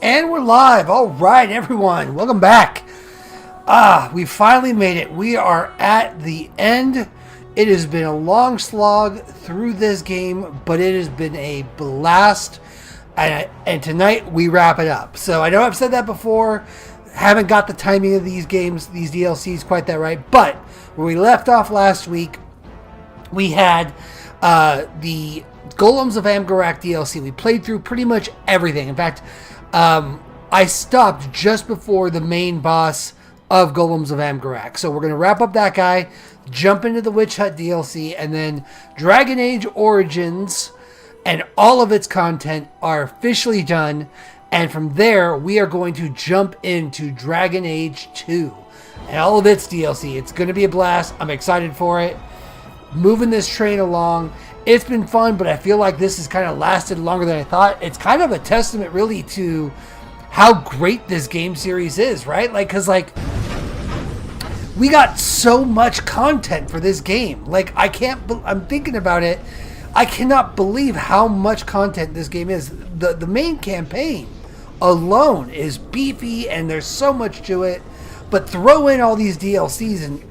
And we're live. All right, everyone. Welcome back. We finally made it. We are at the end. It has been a long slog through this game, but it has been a blast. And tonight we wrap it up. So I know I've said that before. Haven't got the timing of these games, these DLCs quite that right. But where we left off last week, we had the Golems of Amgarak DLC. We played through pretty much everything. In fact, I stopped just before the main boss of Golems of Amgarak. So we're going to wrap up that guy, jump into the Witch Hut DLC, and then Dragon Age Origins and all of its content are officially done. And from there, we are going to jump into Dragon Age 2 and all of its DLC. It's going to be a blast. I'm excited for it. Moving this train along. It's been fun, but I feel like this has kind of lasted longer than I thought. It's kind of a testament, really, to how great this game series is, right? Because we got so much content for this game. I'm thinking about it. I cannot believe how much content this game is. The main campaign alone is beefy, and there's so much to it. But throw in all these DLCs and,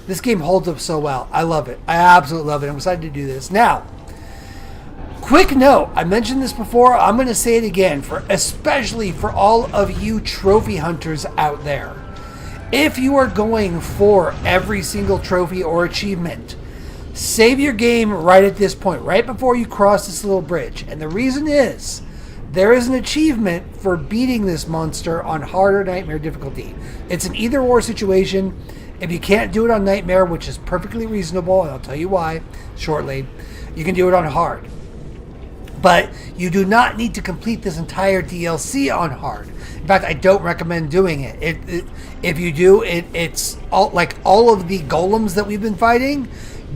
this game holds up so well. I love it. I absolutely love it. I'm excited to do this. Now, quick note. I mentioned this before. I'm going to say it again, especially for all of you trophy hunters out there. If you are going for every single trophy or achievement, save your game right at this point, right before you cross this little bridge. And the reason is, there is an achievement for beating this monster on hard or nightmare difficulty. It's an either-or situation. If you can't do it on nightmare, which is perfectly reasonable, and I'll tell you why shortly, you can do it on hard. But you do not need to complete this entire DLC on hard. In fact, I don't recommend doing it. If you do, it's all of the golems that we've been fighting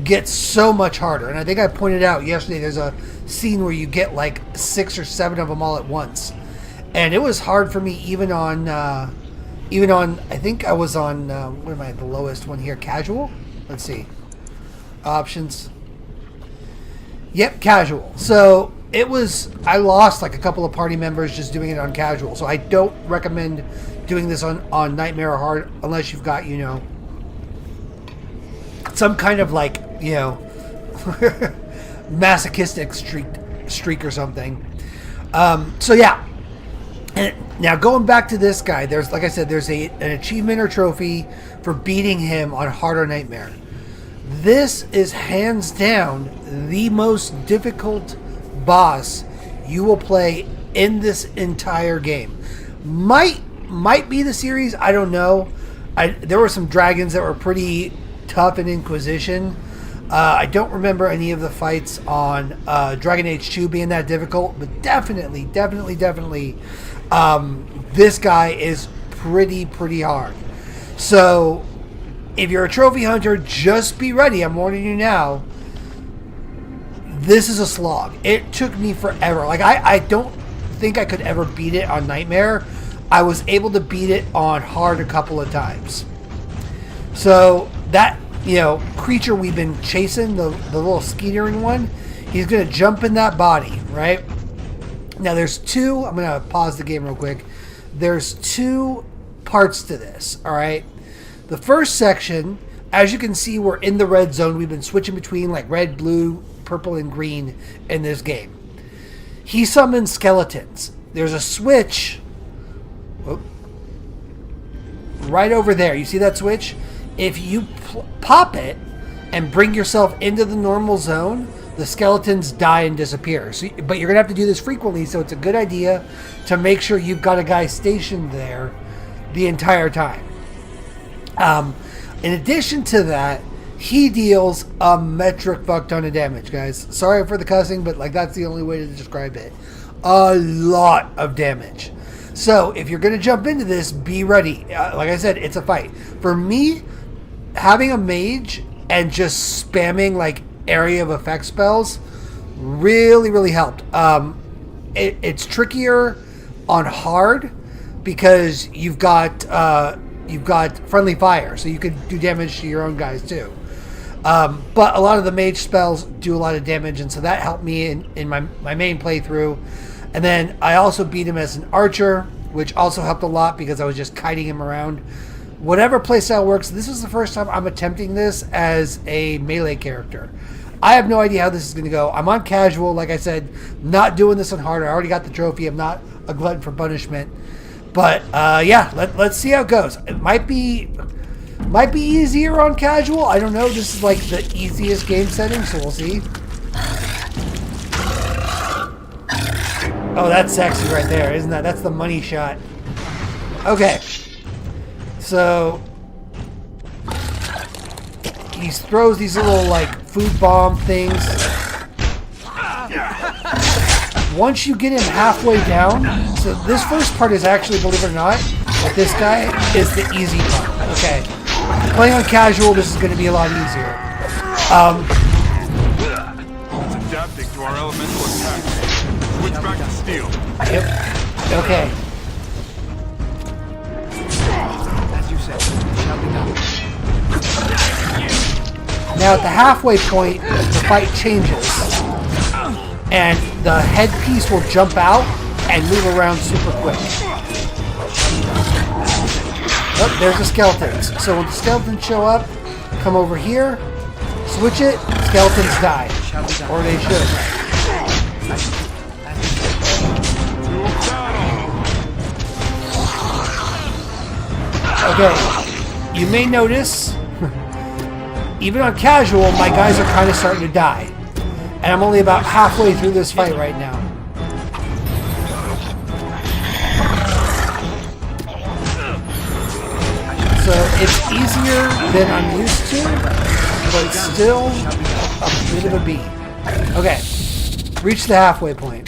get so much harder. And I think I pointed out yesterday, there's a scene where you get 6 or 7 of them all at once, and it was hard for me even on I think I was on what am I, the lowest one here, casual. Let's see, options. Yep, casual. So I lost a couple of party members just doing it on casual. So I don't recommend doing this on nightmare or hard unless you've got some kind of masochistic streak or something. So yeah. And now going back to this guy, there's, like I said, there's an achievement or trophy for beating him on hard or nightmare. This is hands down the most difficult boss you will play in this entire game. Might be the series, I don't know. There were some dragons that were pretty tough in Inquisition. I don't remember any of the fights on Dragon Age 2 being that difficult, but definitely, this guy is pretty hard. So, if you're a trophy hunter, just be ready. I'm warning you now. This is a slog. It took me forever. I don't think I could ever beat it on Nightmare. I was able to beat it on hard a couple of times. So, that creature we've been chasing, the little skeetering one, he's going to jump in that body, right? Now there's two, I'm going to pause the game real quick. There's two parts to this, all right? The first section, as you can see, we're in the red zone. We've been switching between red, blue, purple, and green in this game. He summons skeletons. There's a switch right over there. You see that switch? If you pop it and bring yourself into the normal zone, the skeletons die and disappear. But you're going to have to do this frequently, so it's a good idea to make sure you've got a guy stationed there the entire time. In addition to that, he deals a metric fuck ton of damage, guys. Sorry for the cussing, but that's the only way to describe it. A lot of damage. So if you're going to jump into this, be ready. Like I said, it's a fight. For me, having a mage and just spamming area of effect spells really helped. It's trickier on hard because you've got friendly fire, so you can do damage to your own guys too. But a lot of the mage spells do a lot of damage, and so that helped me in my main playthrough. And then I also beat him as an archer, which also helped a lot because I was just kiting him around. Whatever playstyle works, this is the first time I'm attempting this as a melee character. I have no idea how this is going to go. I'm on casual, like I said, not doing this on hard. I already got the trophy. I'm not a glutton for punishment. But yeah, let's see how it goes. It might be easier on casual. I don't know. This is like the easiest game setting, so we'll see. Oh, that's sexy right there, isn't that? That's the money shot. Okay. So he throws these little like food bomb things. Once you get him halfway down, so this first part is actually, believe it or not, with this guy is the easy part. Okay. Playing on casual, this is going to be a lot easier. It's adapting to our elemental attack. Switch back to steel. Yep. Okay. As you said, it shall be done. Now at the halfway point, the fight changes. And the headpiece will jump out and move around super quick. Oh, there's the skeletons. So when the skeletons show up, come over here, switch it, skeletons die. Or they should. Okay, you may notice, even on casual, my guys are kind of starting to die. And I'm only about halfway through this fight right now. So it's easier than I'm used to, but it's still a bit of a beat. Okay, reach the halfway point.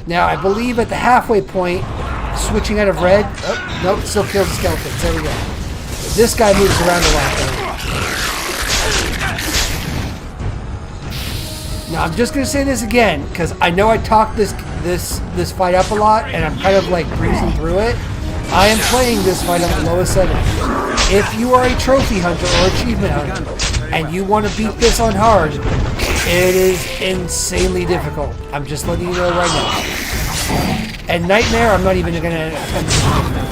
Now I believe at the halfway point, switching out of red, oh, nope, still kills the skeletons. There we go. This guy moves around a lot though. Now I'm just gonna say this again because I know I talked this fight up a lot and I'm kind of like breezing through it. I am playing this fight on the lowest setting. If you are a trophy hunter or achievement hunter and you want to beat this on hard, it is insanely difficult. I'm just letting you know right now. And Nightmare, I'm not even gonna attempt to.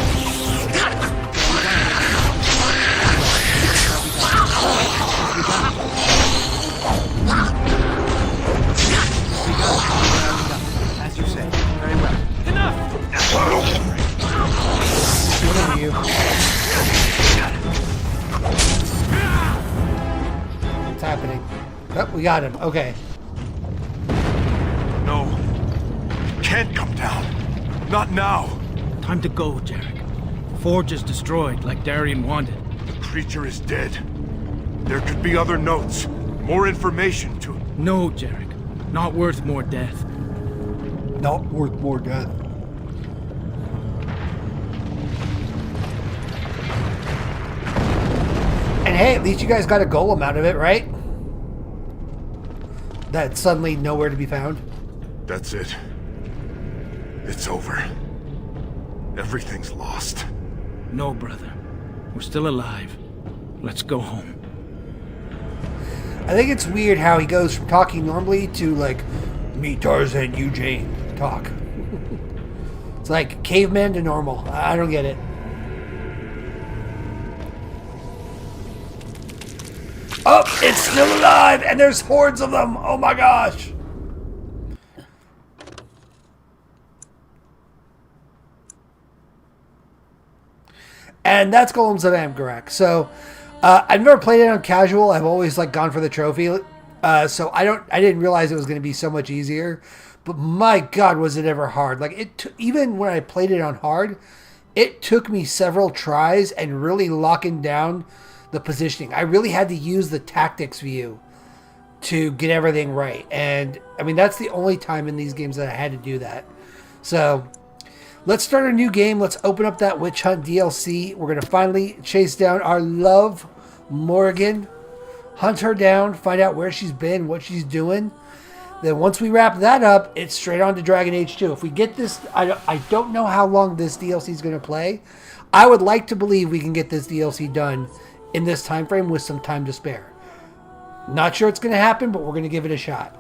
What's happening? Oh, we got him. Okay. No. You can't come down. Not now. Time to go, Jarek. Forge is destroyed, like Darian wanted. The creature is dead. There could be other notes. More information to... No, Jarek. Not worth more death. Not worth more death. And hey, at least you guys got a golem out of it, right? That's suddenly nowhere to be found. That's it. It's over. Everything's lost. No, brother. We're still alive. Let's go home. I think it's weird how he goes from talking normally to like, me Tarzan, you Jane, talk. It's like caveman to normal. I don't get it. Oh, it's still alive, and there's hordes of them. Oh my gosh. And that's Golems of Amgarak. So, I've never played it on casual. I've always like gone for the trophy. So I didn't realize it was going to be so much easier. But my God, was it ever hard? Like even when I played it on hard, it took me several tries and really locking down the positioning. I really had to use the tactics view to get everything right. And I mean, that's the only time in these games that I had to do that. So let's start a new game. Let's open up that Witch Hunt DLC. We're going to finally chase down our love, Morrigan. Hunt her down, find out where she's been, what she's doing. Then once we wrap that up, it's straight on to Dragon Age 2. If we get this, I don't know how long this DLC is going to play. I would like to believe we can get this DLC done in this time frame with some time to spare. Not sure it's going to happen, but we're going to give it a shot.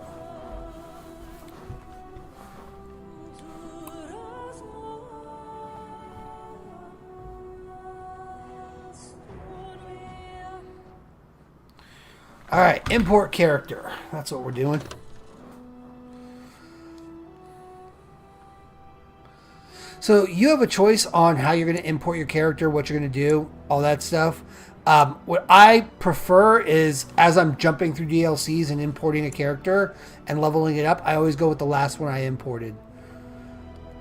All right, import character. That's what we're doing. So you have a choice on how you're going to import your character, what you're going to do, all that stuff. What I prefer is, as I'm jumping through DLCs and importing a character and leveling it up, I always go with the last one I imported.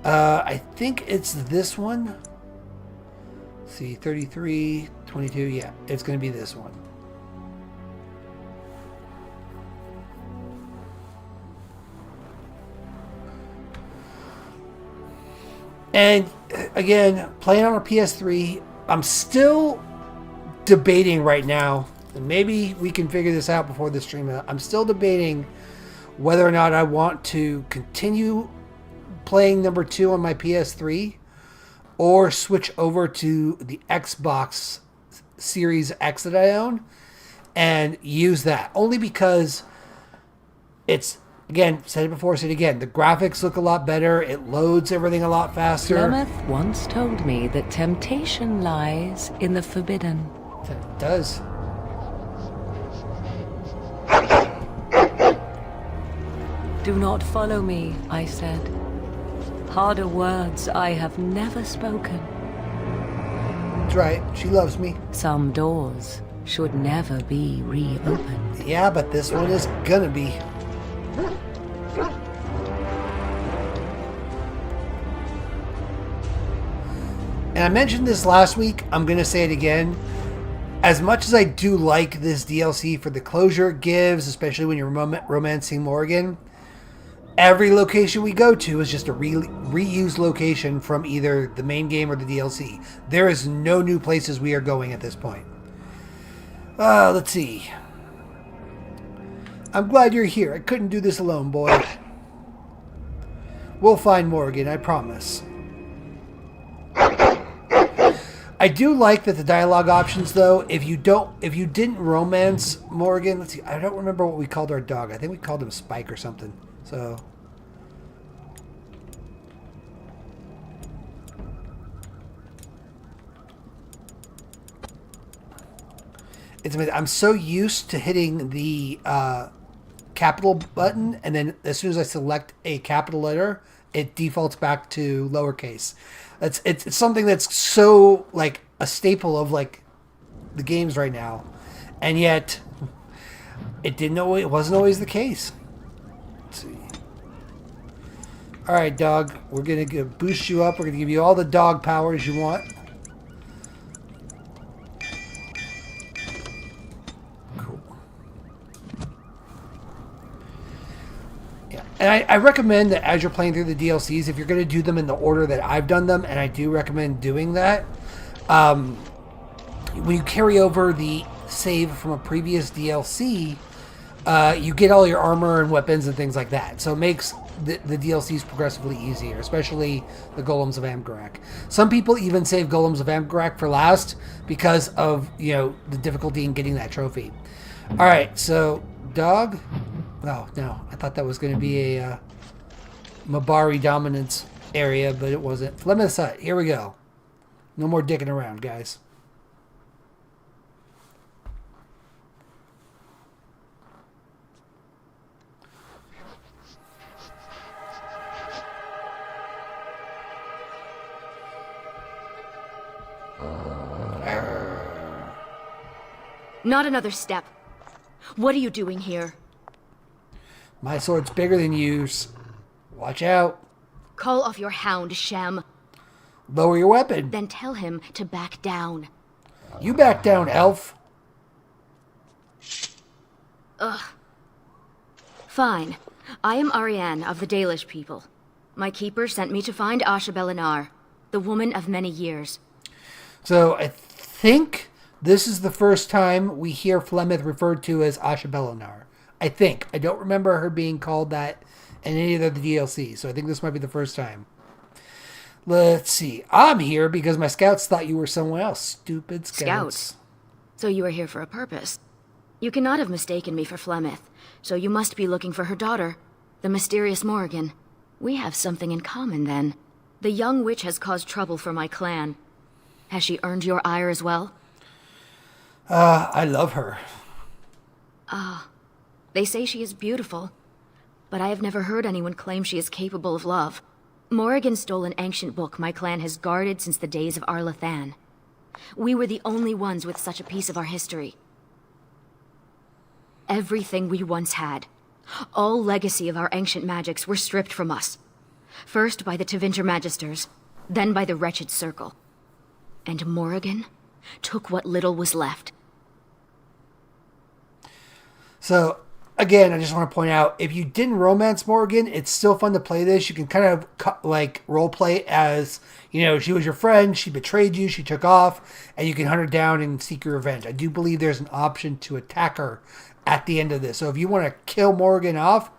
I think it's this one. Let's see, 33, 22. Yeah, it's going to be this one. And again, playing on a PS3, I'm still debating right now, and maybe we can figure this out before the stream. I'm still debating whether or not I want to continue playing number 2 on my PS3 or switch over to the Xbox Series X that I own and use that. Only because it's, again, said it before, said it again, the graphics look a lot better, it loads everything a lot faster. Flemeth once told me that temptation lies in the forbidden. It does. Do not follow me, I said. Harder words I have never spoken. That's right, she loves me. Some doors should never be reopened. Yeah, but this one is gonna be. And I mentioned this last week, I'm going to say it again. As much as I do like this DLC for the closure it gives, especially when you're romancing Morgan, every location we go to is just a reused location from either the main game or the DLC. There is no new places we are going at this point. Let's see. I'm glad you're here. I couldn't do this alone, boy. We'll find Morgan, I promise. I do like that the dialogue options, though, if you didn't romance Morgan, let's see, I don't remember what we called our dog. I think we called him Spike or something. So it's amazing. I'm so used to hitting the capital button, and then as soon as I select a capital letter, it defaults back to lowercase. It's something that's so like a staple of like the games right now, and yet it wasn't always the case. Let's see. All right, dog, we're gonna boost you up. We're gonna give you all the dog powers you want. And I recommend that as you're playing through the DLCs, if you're going to do them in the order that I've done them, and I do recommend doing that, when you carry over the save from a previous DLC, you get all your armor and weapons and things like that. So it makes the DLCs progressively easier, especially the Golems of Amgarak. Some people even save Golems of Amgarak for last because of, the difficulty in getting that trophy. All right, so dog. Oh, no. I thought that was going to be a Mabari dominance area, but it wasn't. Flemeth's Hut. Here we go. No more dicking around, guys. Not another step. What are you doing here? My sword's bigger than yours. Watch out. Call off your hound, Shem. Lower your weapon. Then tell him to back down. You back down, elf. Ugh. Fine. I am Ariane of the Dalish people. My keeper sent me to find Asha Belinar, the woman of many years. So I think this is the first time we hear Flemeth referred to as Asha Belinar. I think. I don't remember her being called that in any of the DLC, so I think this might be the first time. Let's see. I'm here because my scouts thought you were someone else. Stupid scouts. Scouts? So you are here for a purpose? You cannot have mistaken me for Flemeth, so you must be looking for her daughter, the mysterious Morrigan. We have something in common, then. The young witch has caused trouble for my clan. Has she earned your ire as well? I love her. They say she is beautiful, but I have never heard anyone claim she is capable of love. Morrigan stole an ancient book my clan has guarded since the days of Arlathan. We were the only ones with such a piece of our history. Everything we once had, all legacy of our ancient magics, were stripped from us. First by the Tevinter Magisters, then by the wretched Circle. And Morrigan took what little was left. So, again, I just want to point out, if you didn't romance Morrigan, it's still fun to play this. You can kind of, like, roleplay as, you know, she was your friend, she betrayed you, she took off, and you can hunt her down and seek your revenge. I do believe there's an option to attack her at the end of this. So if you want to kill Morrigan off,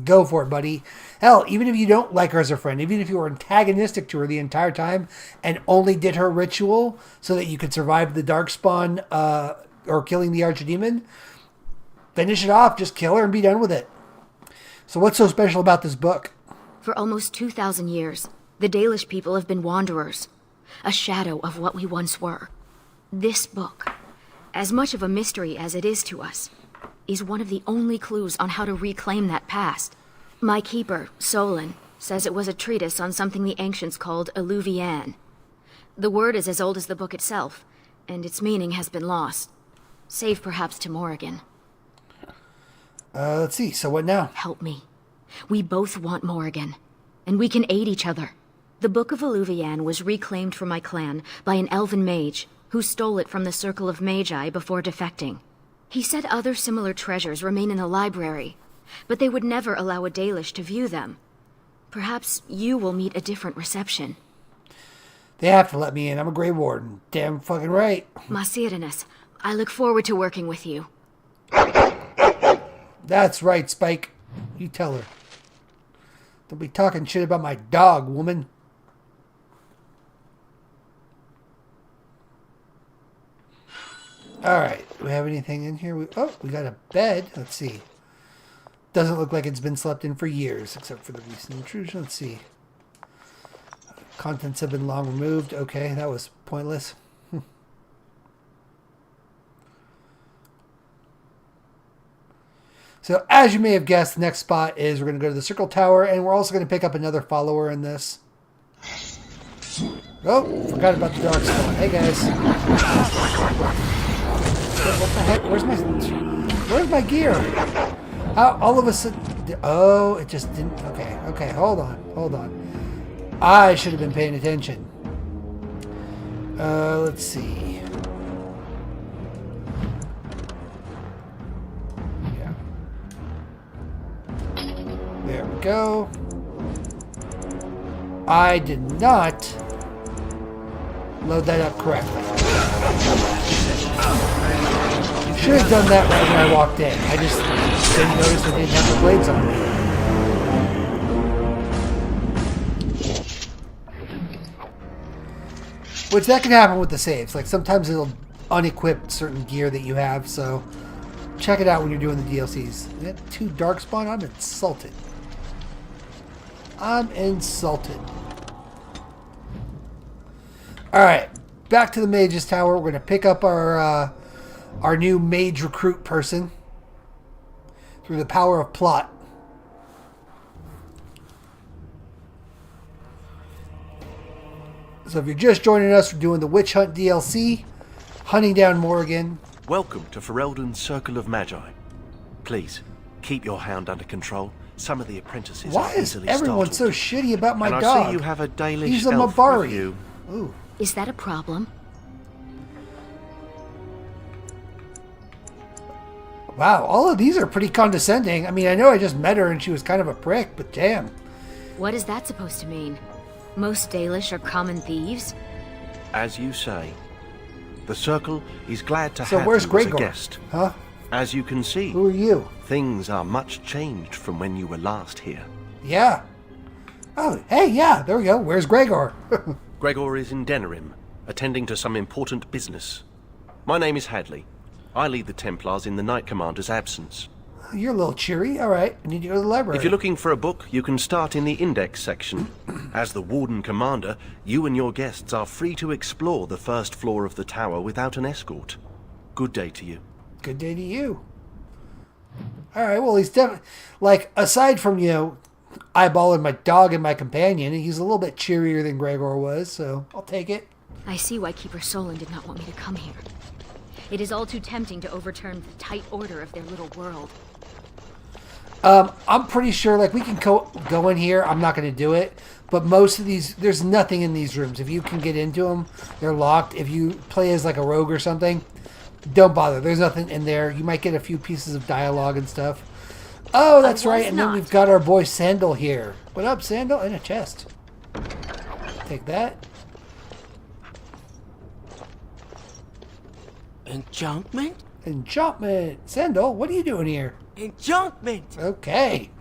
go for it, buddy. Hell, even if you don't like her as a friend, even if you were antagonistic to her the entire time and only did her ritual so that you could survive the Darkspawn or killing the Archdemon, finish it off. Just kill her and be done with it. So what's so special about this book? For almost 2,000 years, the Dalish people have been wanderers, a shadow of what we once were. This book, as much of a mystery as it is to us, is one of the only clues on how to reclaim that past. My keeper, Solon, says it was a treatise on something the ancients called Eluvian. The word is as old as the book itself, and its meaning has been lost, save perhaps to Morrigan. Let's see, so what now? Help me. We both want Morrigan, and we can aid each other. The Book of Eluvian was reclaimed for my clan by an elven mage who stole it from the Circle of Magi before defecting. He said other similar treasures remain in the library, but they would never allow a Dalish to view them. Perhaps you will meet a different reception. They have to let me in. I'm a Grey Warden. Damn fucking right. Masirinus, I look forward to working with you. That's right, Spike. You tell her. Don't be talking shit about my dog, woman. Alright, do we have anything in here? We got a bed. Let's see. Doesn't look like it's been slept in for years, except for the recent intrusion. Let's see. Contents have been long removed. Okay, that was pointless. So, as you may have guessed, the next spot is we're going to go to the Circle Tower, and we're also going to pick up another follower in this. Oh, forgot about the Darkspawn. Hey, guys. What the heck? Where's my gear? How all of a sudden... Oh, it just didn't... Okay, hold on. I should have been paying attention. Let's see. Yeah. There we go. I did not load that up correctly. Should have done that right when I walked in. I just didn't notice I didn't have the blades on. Which that can happen with the saves. Like sometimes it'll unequip certain gear that you have, so check it out when you're doing the DLCs. Is that 2 Darkspawn? I'm insulted. Alright, back to the Mage's Tower. We're going to pick up our new mage recruit person through the power of plot. So if you're just joining us, we're doing the Witch Hunt DLC, hunting down Morrigan. Welcome to Ferelden's Circle of Magi. Please, keep your hound under control. Some of the apprentices Why are is easily everyone startled. so shitty about my and dog? I see you have a Dalish He's a elf Mabari. with you. Ooh. Is that a problem? Wow, all of these are pretty condescending. I mean, I know I just met her and she was kind of a prick, but damn. What is that supposed to mean? Most Dalish are common thieves? As you say, the Circle is glad to So have where's you as a Gregor? guest. Huh? As you can see, Who are you? things are much changed from when you were last here. Yeah. Oh, hey, yeah, there we go. Where's Gregor? Gregor is in Denerim, attending to some important business. My name is Hadley. I lead the Templars in the Knight Commander's absence. You're a little cheery. All right, I need to go to the library. If you're looking for a book, you can start in the Index section. As the Warden Commander, you and your guests are free to explore the first floor of the tower without an escort. Good day to you. Good day to you. All right, well, he's definitely, like, aside from, eyeballing my dog and my companion, he's a little bit cheerier than Gregor was, so I'll take it. I see why Keeper Solon did not want me to come here. It is all too tempting to overturn the tight order of their little world. I'm pretty sure, like, we can go in here. I'm not going to do it. But most of these, there's nothing in these rooms. If you can get into them, they're locked. If you play as, like, a rogue or something, don't bother. There's nothing in there. You might get a few pieces of dialogue and stuff. Oh, that's right. And then we've got our boy Sandal here. What up, Sandal? In a chest. Take that. Enchantment? Enchantment. Sandal, what are you doing here? Enchantment! Okay.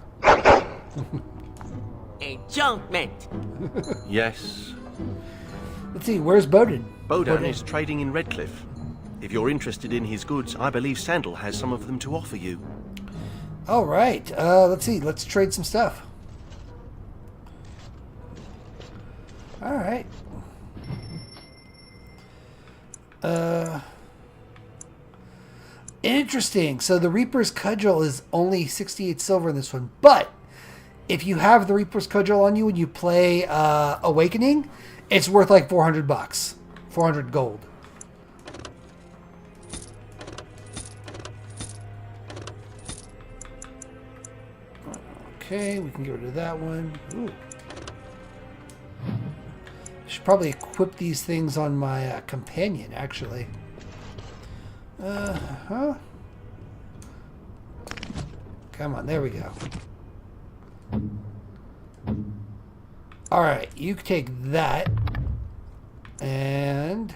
Enchantment! Yes. Let's see, where's Bowden? Bodan is trading in Redcliffe. If you're interested in his goods, I believe Sandal has some of them to offer you. All right. Let's see. Let's trade some stuff. All right. Interesting. So the Reaper's Cudgel is only 68 silver in this one. But if you have the Reaper's Cudgel on you when you play Awakening, it's worth like $400. 400 gold. Okay, we can get rid of that one. Ooh. Should probably equip these things on my companion, actually. Come on, there we go. Alright, you take that. And...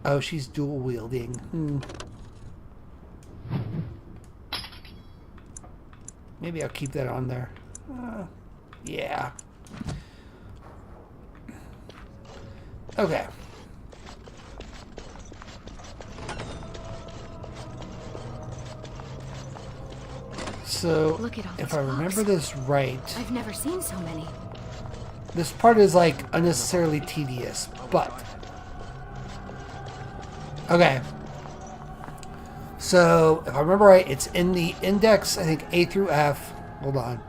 oh, she's dual wielding. Maybe I'll keep that on there. Yeah. Okay. So, Look at all if these I remember books. this right, I've never seen so many. this part is like unnecessarily tedious, but... okay. So, if I remember right, it's in the index, I think A through F. Hold on.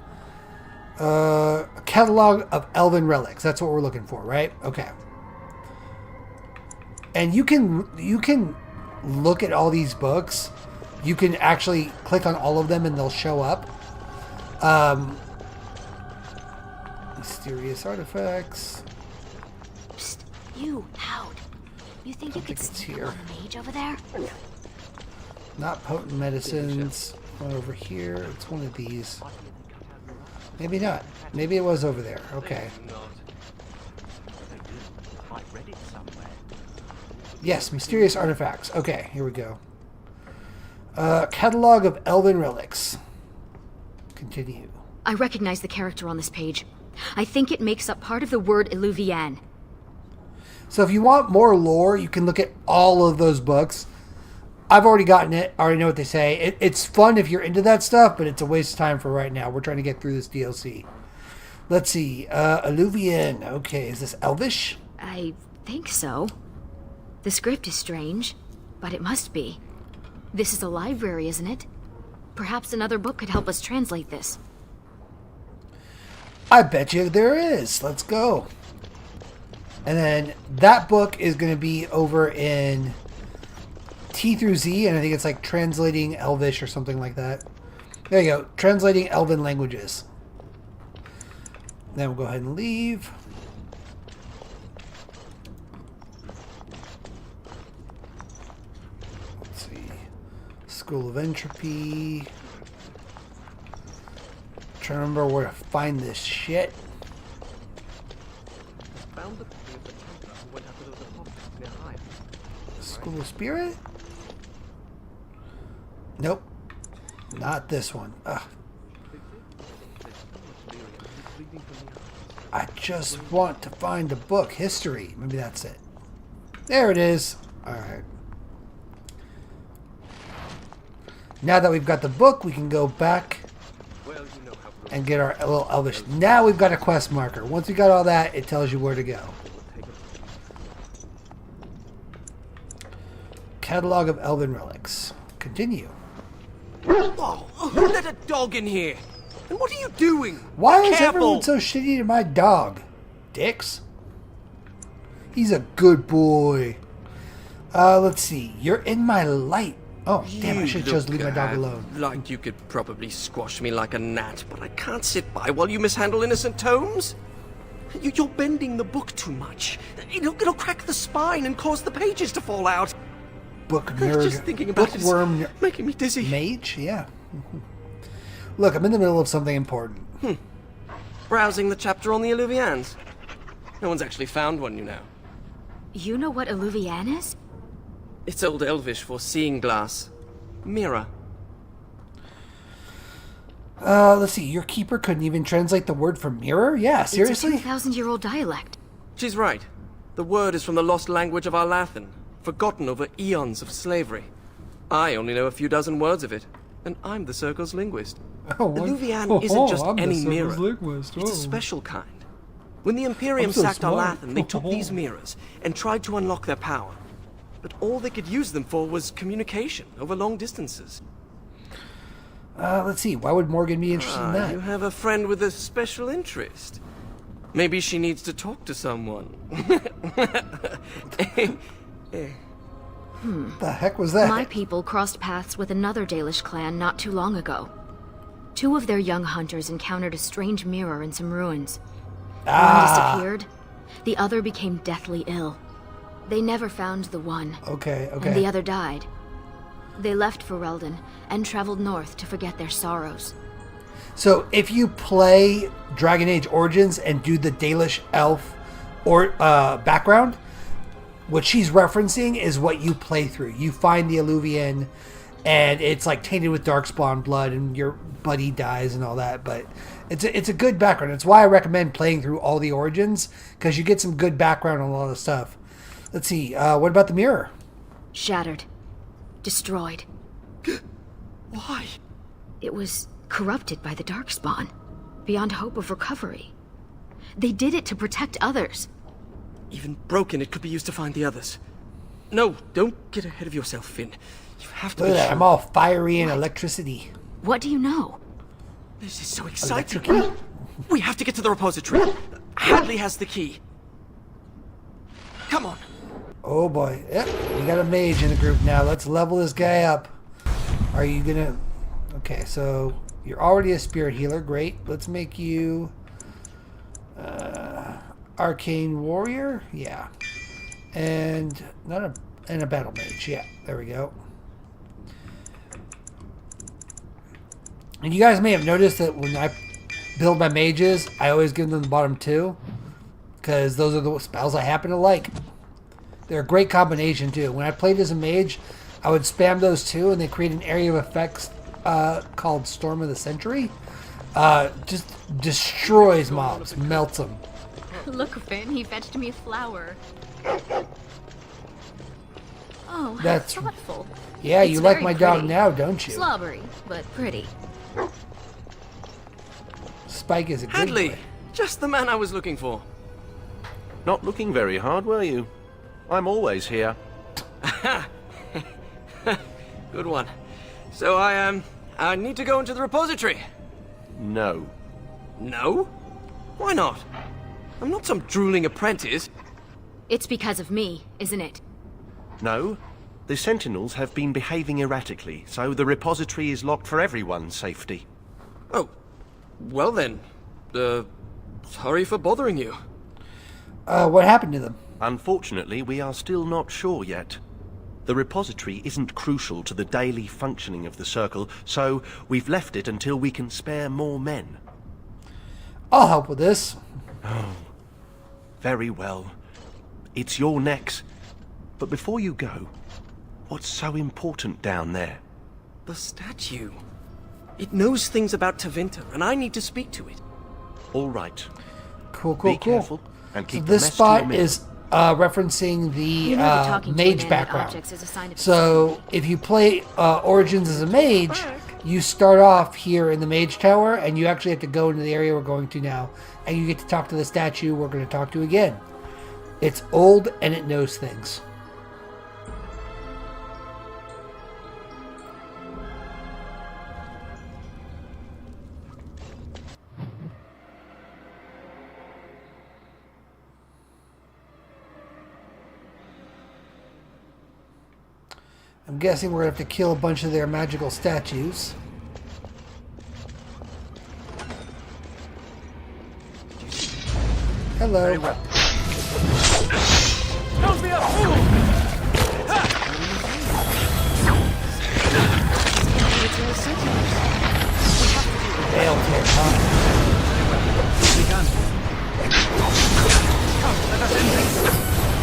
A catalog of elven relics. That's what we're looking for, right? Okay. And you can look at all these books. You can actually click on all of them and they'll show up. Mysterious artifacts. Psst, you, Howd. You think you could think it's sneak here. up on the mage over there? Not potent medicines. One over here. It's one of these. Maybe not. Maybe it was over there. Okay. Yes, mysterious artifacts. Okay, here we go. Catalog of elven relics. Continue. I recognize the character on this page. I think it makes up part of the word Illuvian. So if you want more lore, you can look at all of those books. I've already gotten it. I already know what they say. It's fun if you're into that stuff, but it's a waste of time for right now. We're trying to get through this DLC. Let's see. Illuvian. Okay, is this Elvish? I think so. The script is strange, but it must be. This is a library, isn't it? Perhaps another book could help us translate this. I bet you there is. Let's go. And then that book is going to be over in T through Z, and I think it's like translating Elvish or something like that. There you go. Translating Elven languages. Then we'll go ahead and leave. Let's see. School of Entropy. Trying to remember where to find this shit. School of Spirit? Nope. Not this one. Ugh. I just want to find a book. History. Maybe that's it. There it is. Alright. Now that we've got the book, we can go back and get our little Elvish. Now we've got a quest marker. Once we got all that, it tells you where to go. Catalog of Elven relics. Continue. Oh, who let a dog in here? And what are you doing? Why Be is careful. everyone so shitty to my dog? Dicks? He's a good boy. Let's see. You're in my light. Oh, damn, I should have chosen to leave my dog alone. Like you could probably squash me like a gnat, but I can't sit by while you mishandle innocent tomes. You're bending the book too much. It'll crack the spine and cause the pages to fall out. Book nerd. Just thinking about Bookworm it is making me dizzy. mage? Yeah. Look, I'm in the middle of something important. Browsing the chapter on the Illuvians. No one's actually found one, you know. You know what Illuvian is? It's Old Elvish for seeing glass. Mirror. Let's see. Your keeper couldn't even translate the word for mirror? Yeah, seriously? It's a 2,000-year-old dialect. She's right. The word is from the lost language of Arlathan, forgotten over eons of slavery. I only know a few dozen words of it, and I'm the Circle's linguist. Illuvian isn't just any mirror. It's a special kind. When the Imperium sacked Arlathan, they took these mirrors and tried to unlock their power. But all they could use them for was communication over long distances. Let's see. Why would Morgan be interested in that? You have a friend with a special interest. Maybe she needs to talk to someone. The heck was that? My people crossed paths with another Dalish clan not too long ago. Two of their young hunters encountered a strange mirror in some ruins. One disappeared. The other became deathly ill. They never found the one. Okay. And the other died. They left Ferelden and traveled north to forget their sorrows. So if you play Dragon Age Origins and do the Dalish elf or background, what she's referencing is what you play through. You find the Illuvian, and it's like tainted with darkspawn blood, and your buddy dies and all that. But it's a good background. It's why I recommend playing through all the Origins, because you get some good background on a lot of stuff. Let's see. What about the mirror? Shattered. Destroyed. Why? It was corrupted by the Darkspawn, beyond hope of recovery. They did it to protect others. Even broken, it could be used to find the others. No, don't get ahead of yourself, Finn. You have to Look be at that. sure. I'm all fiery and electricity. What do you know? This is so exciting. Electric. We have to get to the repository. Hadley has the key. Come on. Oh boy. Yep. We got a mage in the group now. Let's level this guy up. Are you gonna... Okay, so you're already a spirit healer. Great. Let's make you... Arcane warrior? Yeah. And a battle mage. Yeah, there we go. And you guys may have noticed that when I build my mages, I always give them the bottom two, because those are the spells I happen to like. They're a great combination too. When I played as a mage, I would spam those two, and they create an area of effects called Storm of the Century. Just destroys mobs, melts them. Look, Finn, he fetched me a flower. Oh, how That's- thoughtful. Yeah, It's you like very my dog pretty. now, don't you? Slobbery, but pretty. Spike is a good Hadley, boy. just the man I was looking for. Not looking very hard, were you? I'm always here. Good one. So I need to go into the repository. No. No? Why not? I'm not some drooling apprentice. It's because of me, isn't it? No. The Sentinels have been behaving erratically, so the repository is locked for everyone's safety. Oh, well then. Sorry for bothering you. What happened to them? Unfortunately, we are still not sure yet. The repository isn't crucial to the daily functioning of the Circle, so we've left it until we can spare more men. I'll help with this. Very well. It's your necks. But before you go, what's so important down there? The statue. It knows things about Tevinter, and I need to speak to it. All right. Cool. Be careful and keep So the this mess to spot your minute. is referencing the You know that talking to mage inanimate background. objects is a sign of So if you play Origins as a mage, you start off here in the mage tower, and you actually have to go into the area we're going to now, and you get to talk to the statue we're going to talk to again. It's old and it knows things. I'm guessing we're going to have to kill a bunch of their magical statues. Hello. Very well. Don't be a fool! Veil tear, huh? Begun. Come, let us end this.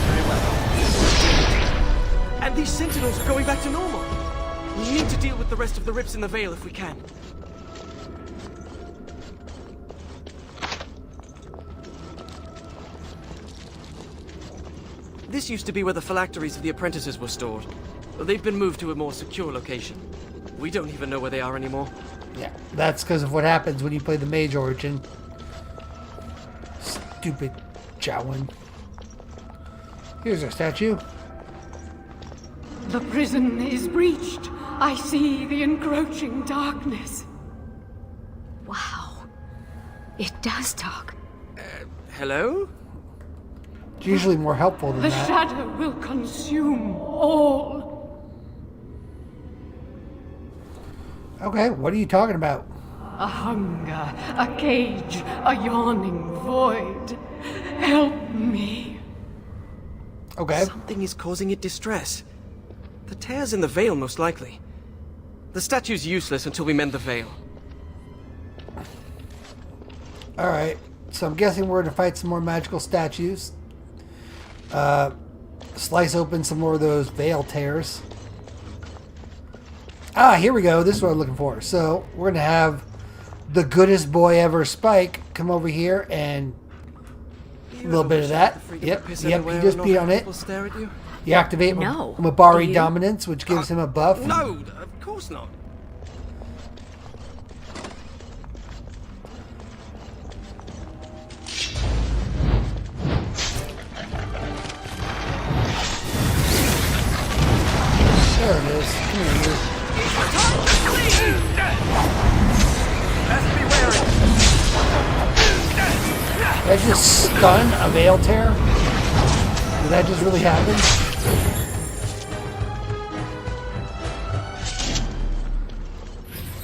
Very well. And these sentinels are going back to normal. We need to deal with the rest of the rips in the Veil if we can. This used to be where the phylacteries of the apprentices were stored. They've been moved to a more secure location. We don't even know where they are anymore. Yeah, that's because of what happens when you play the Mage Origin. Stupid Jowan. Here's our statue. The prison is breached. I see the encroaching darkness. Wow. It does talk. Hello? It's usually more helpful than The that. shadow will consume all. Okay, what are you talking about? A hunger, a cage, a yawning void. Help me. Okay. Something is causing it distress. The tears in the Veil, most likely. The statue's useless until we mend the Veil. Alright, so I'm guessing we're going to fight some more magical statues. Slice open some more of those veil tears. Ah, here we go. This is what I'm looking for. So, we're going to have the goodest boy ever, Spike, come over here and a little bit of that. Yep, you just beat on it. Stare at you? You activate No. Mabari Do you? Dominance, which gives him a buff. No, of course not. There it is. Come here, you. Best be wary. Did I just stun a veil tear? Did that just really happen?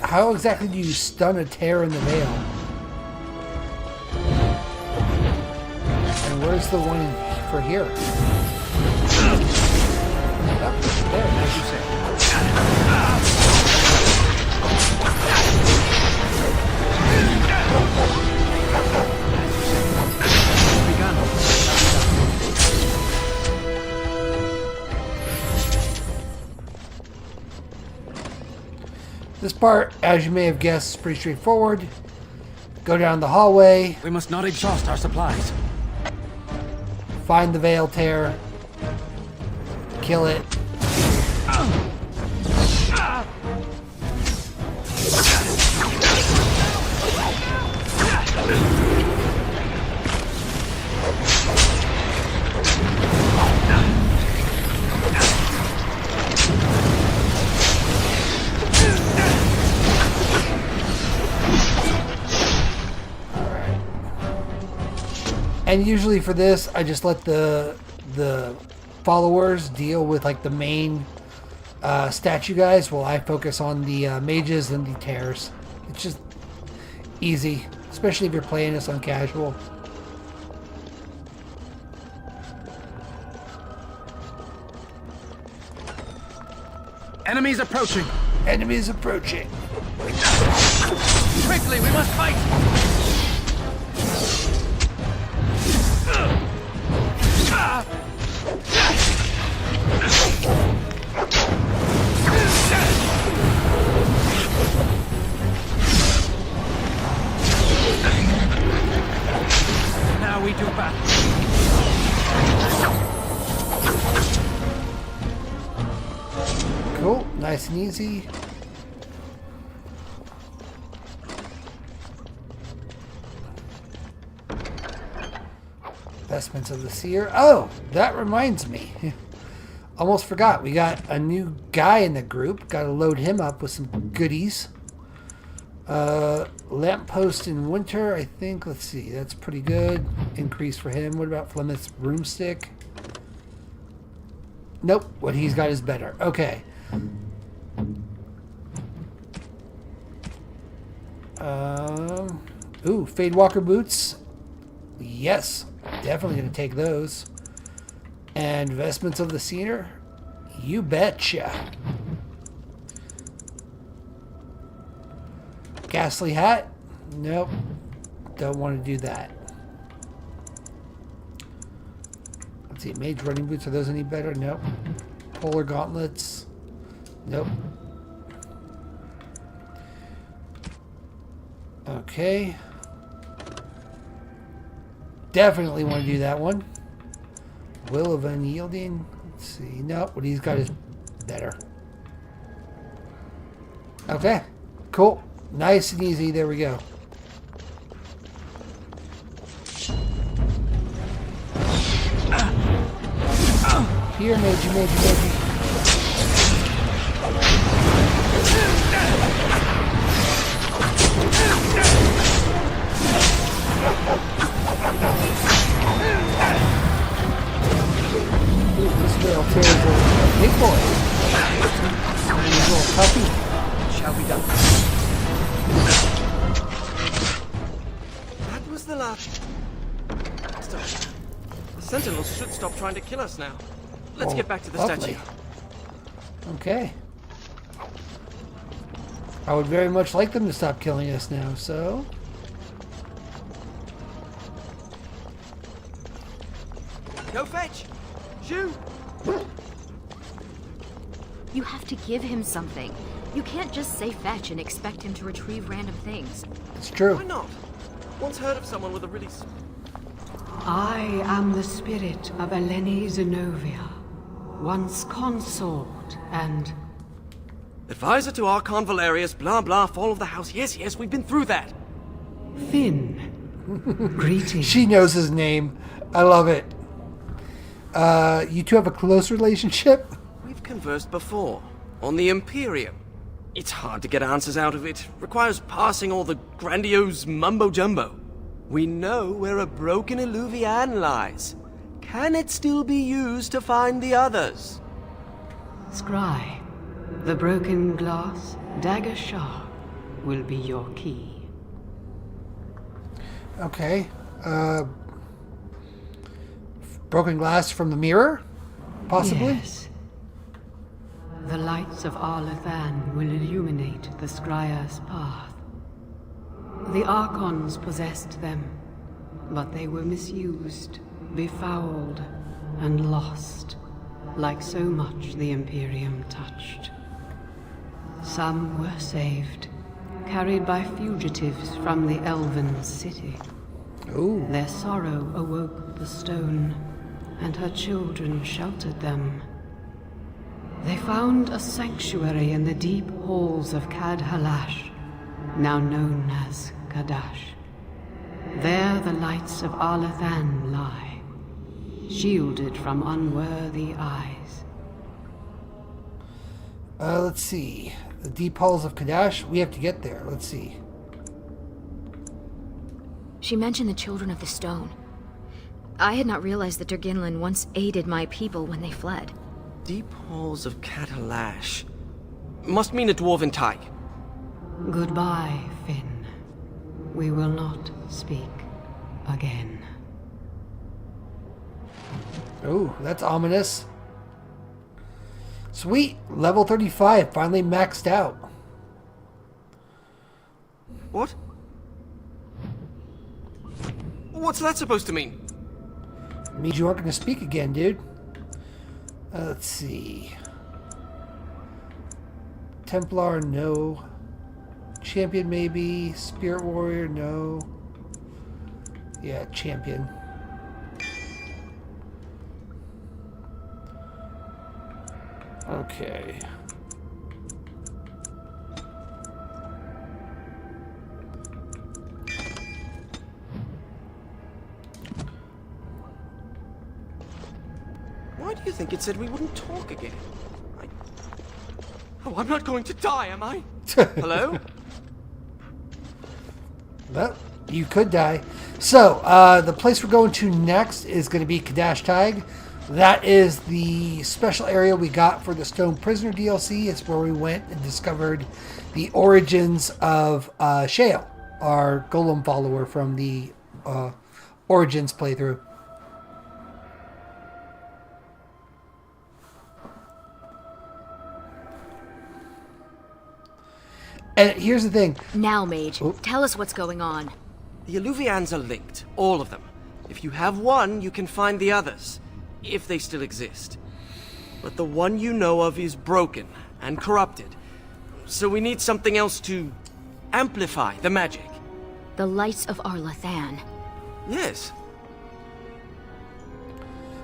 How exactly do you stun a tear in the veil? And where's the one for here? Oh, there, as you say. Begun. This part, as you may have guessed, is pretty straightforward. Go down the hallway, We must not exhaust our supplies. find the veil tear, kill it. And usually for this, I just let the followers deal with like the main statue guys while I focus on the mages and the tears. It's just easy, especially if you're playing this on casual. Enemies approaching. Enemies approaching. Quickly, we must fight. Now we do battle. Cool. Nice and easy. Vestments of the Seer. Oh, that reminds me. Almost forgot. We got a new guy in the group. Got to load him up with some goodies. Lamppost in winter, I think. Let's see. That's pretty good. Increase for him. What about Flemeth's broomstick? Nope. What he's got is better. Okay. Ooh, Fade Walker boots. Yes. Definitely going to take those. And Vestments of the Seer? You betcha. Ghastly hat? Nope. Don't want to do that. Let's see. Mage running boots. Are those any better? Nope. Polar gauntlets? Nope. Okay. Definitely want to do that one. Will of Unyielding. Let's see. No, what he's got is better. Okay. Cool. Nice and easy. There we go. Here, Magey. This little tears a big boy. And his little puppy. Shall be done. That was the last. Stop. The Sentinels should stop trying to kill us now. Let's get back to the lovely. statue. Okay. I would very much like them to stop killing us now, so... Go fetch! Shoot! You have to give him something. You can't just say fetch and expect him to retrieve random things. It's true. Why not? Once heard of someone with a really... I am the spirit of Eleni Zenobia, once consort and... Advisor to Archon Valerius, blah blah, fall of the house. Yes, we've been through that. Finn. Greetings. She knows his name. I love it. You two have a close relationship? We've conversed before, on the Imperium. It's hard to get answers out of it. Requires parsing all the grandiose mumbo-jumbo. We know where a broken Eluvian lies. Can it still be used to find the others? Scry. The broken glass dagger shard will be your key. Okay. Broken glass from the mirror? Possibly? Yes. The lights of Arlathan will illuminate the Scrya's path. The Archons possessed them, but they were misused, befouled, and lost, like so much the Imperium touched. Some were saved, carried by fugitives from the Elven city. Ooh. Their sorrow awoke the stone, and her children sheltered them. They found a sanctuary in the deep halls of Cad Halash, now known as Kadash. There the lights of Arlathan lie, shielded from unworthy eyes. Let's see. The deep halls of Kadash. We have to get there. Let's see. She mentioned the Children of the Stone. I had not realized that Durginlin once aided my people when they fled. Deep halls of Catalash. Must mean a dwarven tyke. Goodbye, Finn. We will not speak again. Oh, that's ominous. Sweet. Level 35. Finally maxed out. What? What's that supposed to mean? It means you aren't going to speak again, dude. Let's see. Templar, no. Champion, maybe. Spirit Warrior, no. Yeah, Champion. Okay. think it said we wouldn't talk again. Oh, I'm not going to die, am I? Hello? Well, you could die. So, the place we're going to next is going to be Kadash Taig. That is the special area we got for the Stone Prisoner DLC. It's where we went and discovered the origins of Shale, our Golem follower from the Origins playthrough. And here's the thing. Now, Mage, tell us what's going on. The Eluvians are linked, all of them. If you have one, you can find the others, if they still exist. But the one you know of is broken and corrupted. So we need something else to amplify the magic. The lights of Arlathan. Yes.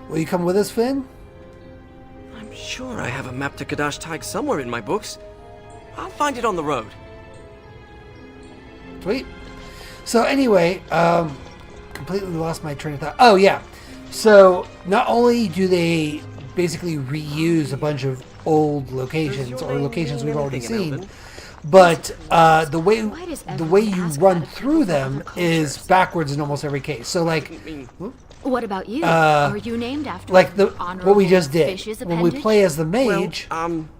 Will you come with us, Finn? I'm sure I have a map to Kadash Taig somewhere in my books. I'll find it on the road. Sweet. So anyway, completely lost my train of thought. Oh yeah. So not only do they basically reuse a bunch of old locations or locations we've already seen, but the way you run through them is backwards in almost every case. So like, what about you? Are you named after like what we just did when we play as the mage?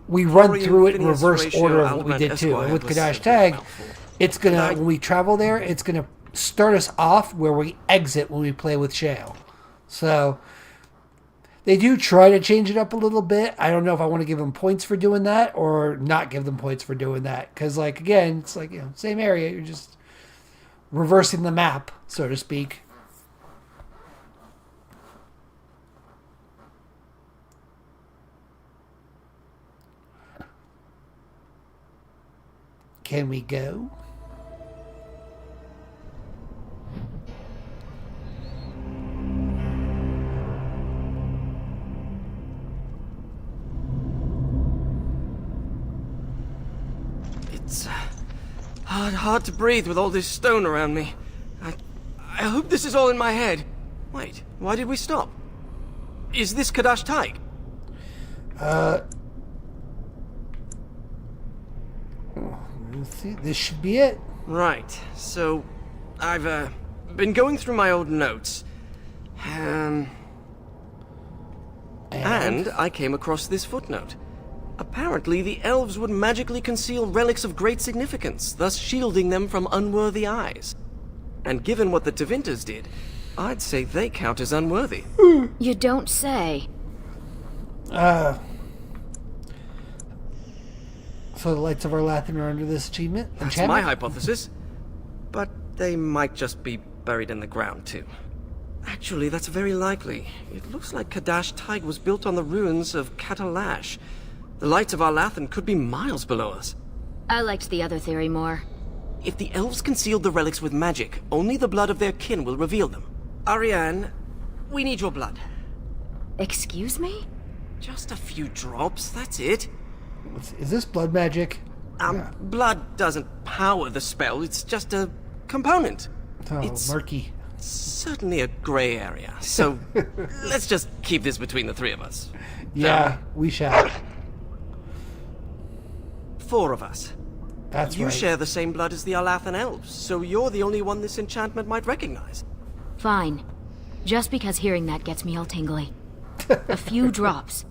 We run through it in reverse order of what we did too. And with Kadash Taig, it's gonna when we travel there, it's gonna start us off where we exit when we play with Shale. So they do try to change it up a little bit. I don't know if I want to give them points for doing that or not give them points for doing that. Because, like, again, it's like, you know, same area. You're just reversing the map, so to speak. Can we go? It's hard to breathe with all this stone around me. I hope this is all in my head. Wait, why did we stop? Is this Kadash Taig? Let's see. This should be it. Right. So, I've been going through my old notes. And I came across this footnote. Apparently, the elves would magically conceal relics of great significance, thus shielding them from unworthy eyes. And given what the Tevinters did, I'd say they count as unworthy. You don't say. So the lights of Arlathan are under this achievement? That's my hypothesis. But they might just be buried in the ground, too. Actually, that's very likely. It looks like Kadash Taig was built on the ruins of Catalash. The lights of Arlathan could be miles below us. I liked the other theory more. If the elves concealed the relics with magic, only the blood of their kin will reveal them. Ariane, we need your blood. Excuse me? Just a few drops, that's it. Is this blood magic? Yeah. Blood doesn't power the spell, it's just a component. Oh, it's murky. Certainly a gray area, so let's just keep this between the three of us. Yeah, we shall. 4 of us. That's you right. You share the same blood as the Arlathan elves, so you're the only one this enchantment might recognize. Fine. Just because hearing that gets me all tingly. A few drops.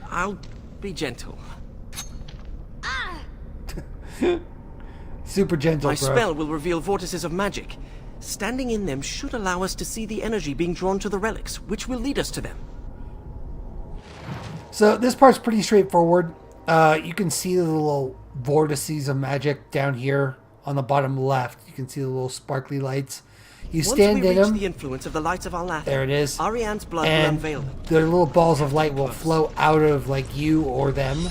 I'll be gentle. Super gentle, My bro. spell will reveal vortices of magic. Standing in them should allow us to see the energy being drawn to the relics, which will lead us to them. So this part's pretty straightforward. You can see the little vortices of magic down here on the bottom left. You can see the little sparkly lights. You stand in them. Once we reach the influence of the lights of Arlathan, there it is. Ariane's blood will and unveil them. the little balls of light will flow out of like you or them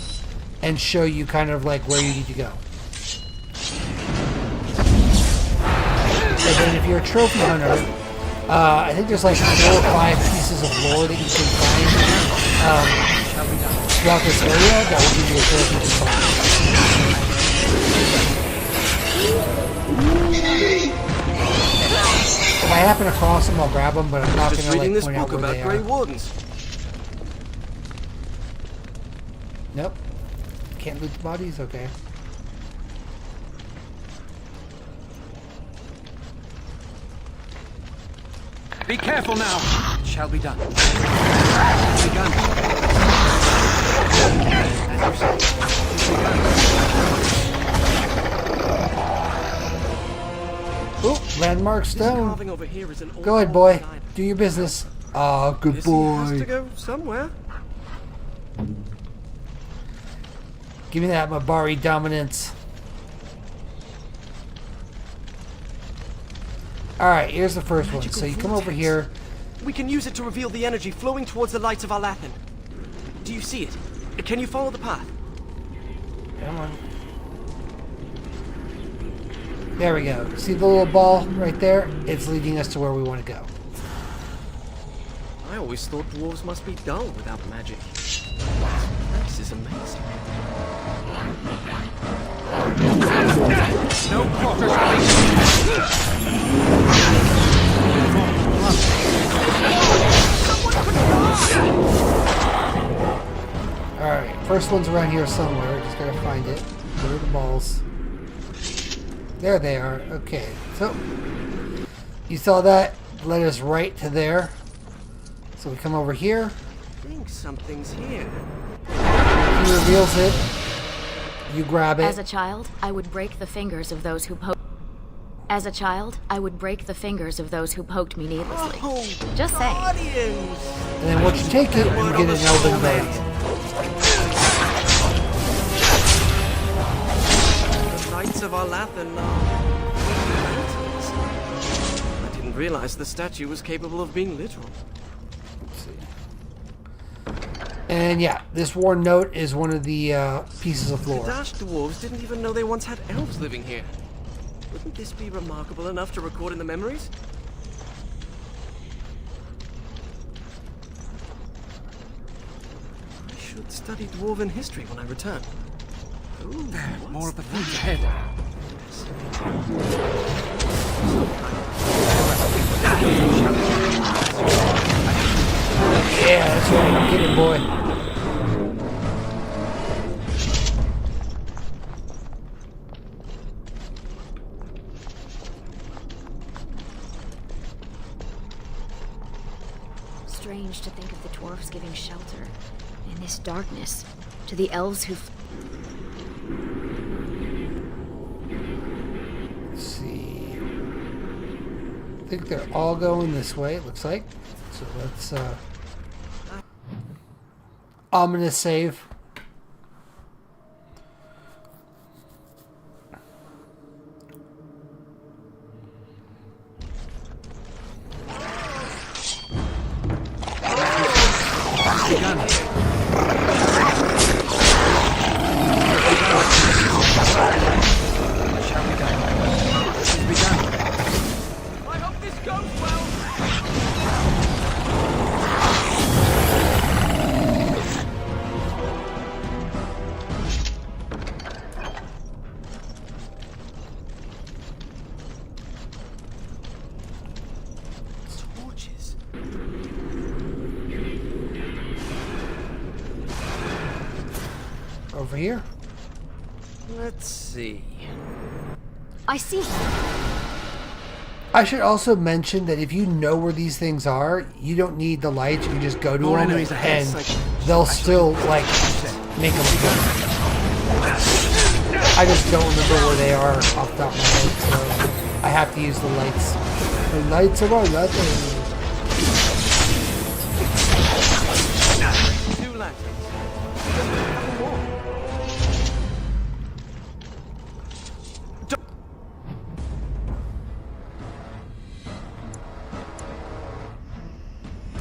and show you kind of like where you need to go. And then if you're a trophy hunter, I think there's like 4 or 5 pieces of lore that you can find throughout this area that will give you a trophy to find. If I happen across them, I'll grab them, but I'm not going to like reading this point out book where about they Grey are. Wardens. Nope. Can't loot the bodies? Okay. Be careful now! It shall be done. Begun. As you say, it's begun. Oh, landmark stone. Carving over here is an Go ahead, boy. Do your business. Ah, good Guess he has to boy. go somewhere. Give me that Mabari dominance. Alright, here's the first one. So you come over here. We can use it to reveal the energy flowing towards the lights of Alathan. Do you see it? Can you follow the path? Come on. There we go. See the little ball right there? It's leading us to where we want to go. I always thought dwarves must be dull without magic. This is amazing. No quarter Alright, first one's around here somewhere. Just gotta find it. Where are the balls? There they are. Okay, so you saw that led us right to there. So we come over here. I think something's here. He reveals it. You grab it. As a child, I would break the fingers of those who poked. As a child, I would break the fingers of those who poked me needlessly. Oh, Just saying. Guardians! And then once you take it, you get an Elven Blade. The Knights of Alathan are... I didn't realize the statue was capable of being literal. And yeah, this worn note is one of the pieces of The lore. Dash dwarves didn't even know they once had elves living here. Wouldn't this be remarkable enough to record in the memories? I should study dwarven history when I return. Ooh, More of the things ahead. Yeah, that's right. Get it, boy. Strange to think of the dwarves giving shelter in this darkness to the elves who. Let's see. I think they're all going this way, it looks like. So let's ominous save. I hope this goes well! Torches. Over here. Let's see. I see. I should also mention that if you know where these things are, you don't need the lights. You can just go to More them enemies ahead. and It's like- they'll still, like, make them go. I just don't remember where they are off the top of my head, so I have to use the lights. The lights are on nothing. Two lanterns. Just a couple more.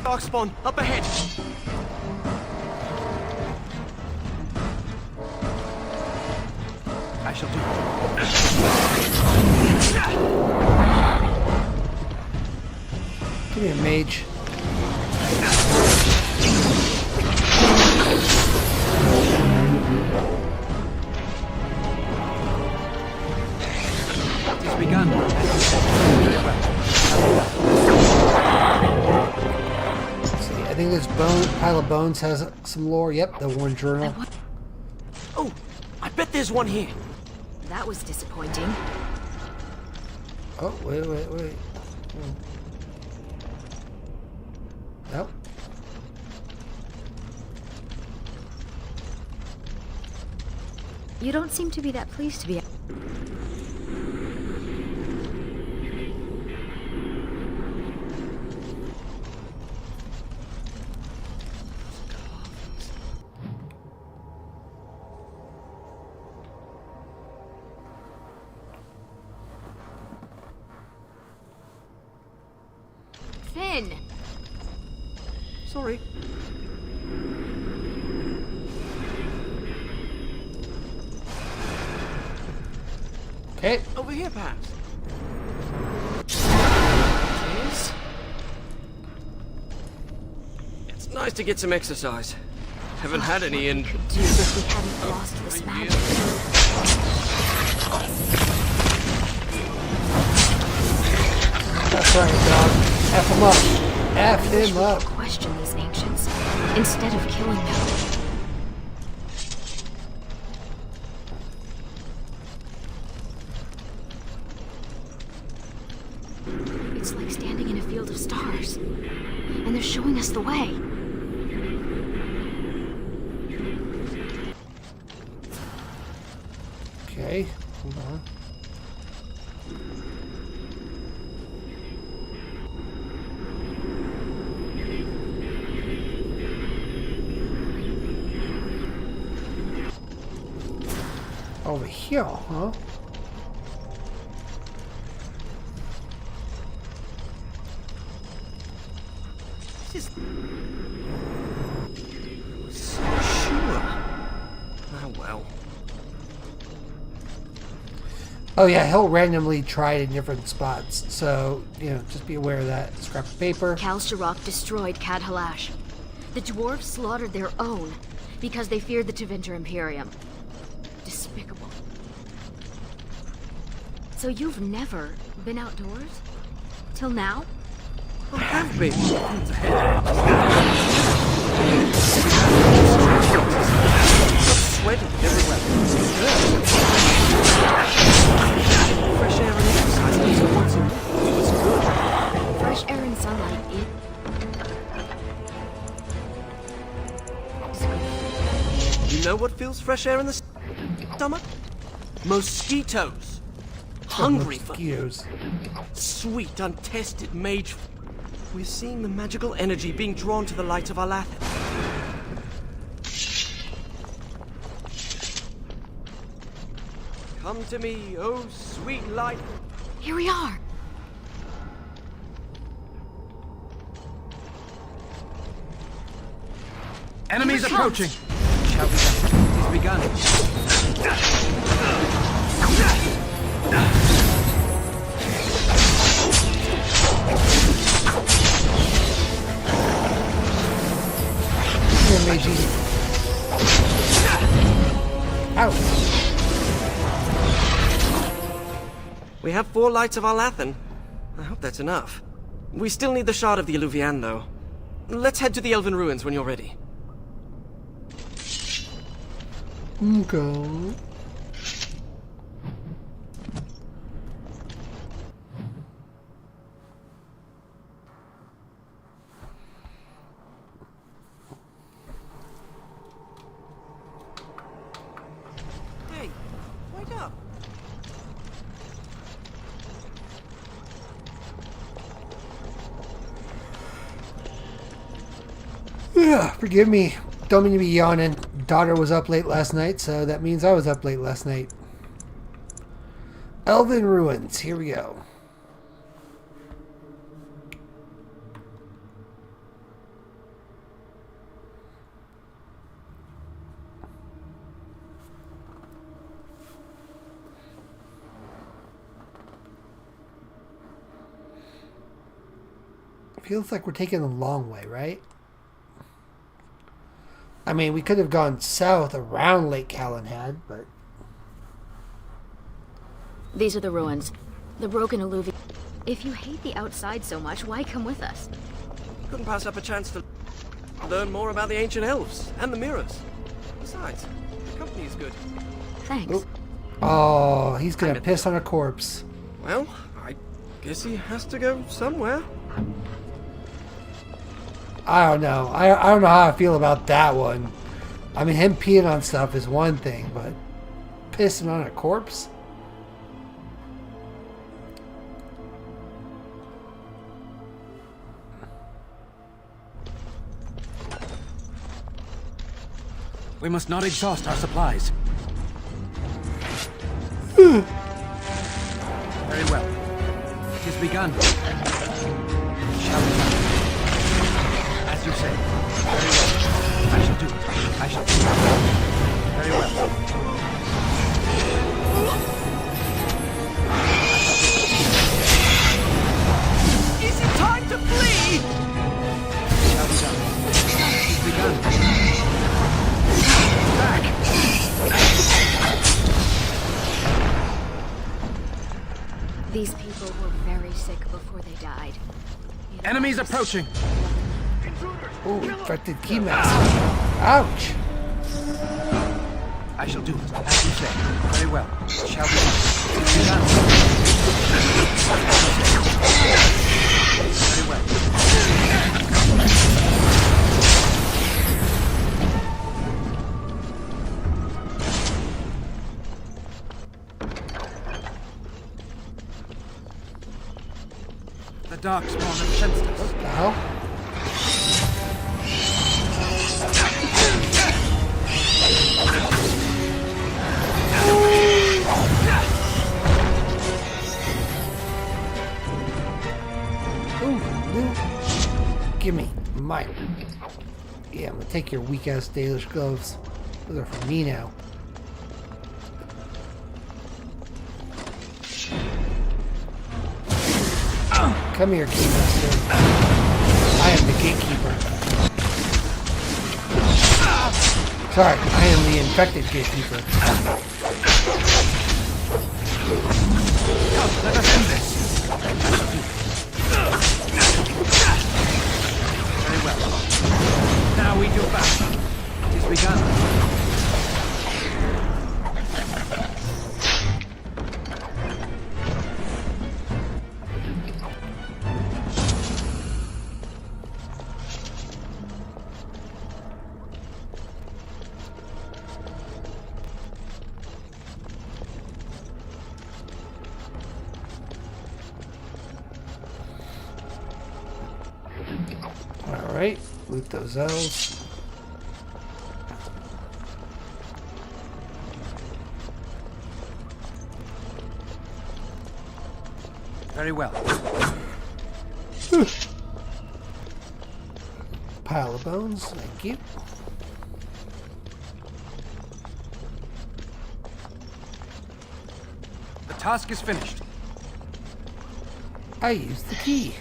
Darkspawn, up ahead! I shall do Give me a mage. it. It's begun. Very well. Let's see. I think this pile of bones has some lore. Yep, the worn journal. Oh, I bet there's one here. That was disappointing. Oh, wait. Nope. You don't seem to be that pleased to be... Finn! Sorry. Okay. Over here, perhaps. It's nice to get some exercise. Haven't had any in... Could do if we hadn't lost this magic. That's right, dog. F him up. F him up. Question these ancients instead of killing them. It's like standing in a field of stars, and they're showing us the way. Okay, hold on. Over here, huh? This is... I was so sure. Oh well. Oh yeah, he'll randomly try it in different spots. So, you know, just be aware of that. Scrap of paper. Kal Shirok destroyed Cad Halash. The dwarves slaughtered their own because they feared the Tevinter Imperium. Despicable. So you've never been outdoors? Till now? I have been. Sweating everywhere. Fresh air and exercise once a week. It was good. Fresh air and sunlight, You know what feels fresh air in the stomach? Mosquitoes. Hungry for Mosquitoes. sweet, untested mage. We're seeing the magical energy being drawn to the light of Alathan. Come to me, oh sweet light. Here we are. Enemies Here it comes. approaching. Shall we? He's begun. Here, Meiji. Ouch. We have 4 lights of Alathan. I hope that's enough. We still need the shard of the Eluvian, though. Let's head to the Elven Ruins when you're ready. Go. Hey, wake up. Yeah, forgive me. Don't mean to be yawning. Daughter was up late last night, so that means I was up late last night. Elven Ruins. Here we go. Feels like we're taking the long way, right? I mean, we could have gone south around Lake Calenhad, but... These are the ruins. The broken alluvium. If you hate the outside so much, why come with us? Couldn't pass up a chance to learn more about the ancient elves and the mirrors. Besides, the company is good. Thanks. Oh, he's gonna piss on a corpse. Well, I guess he has to go somewhere. I don't know. I don't know how I feel about that one. I mean, him peeing on stuff is one thing, but pissing on a corpse? We must not exhaust our supplies. Hmm. Very well. It is begun. Shall we? As you say. Very well. I shall do it. I shall do it. Very well. Is it time to flee? Shall be done. It is begun. These people were very sick before they died. Enemies approaching. Ooh, infected keymaster. Ouch. I shall do it, as you say. Very well. Shall we? Done. Very well. The Darkspawn have sensed us. What the hell? Ooh, loot. Gimme mine. Yeah, I'm gonna take your weak ass Dalish gloves. Those are for me now. Come here, Keymaster. I am the gatekeeper. Sorry, I am the infected gatekeeper. Come, let us end this. Very well. Now we do battle. It is begun. Alright, loot those elves. Very well. Pile of bones, thank you. The task is finished. I used the key.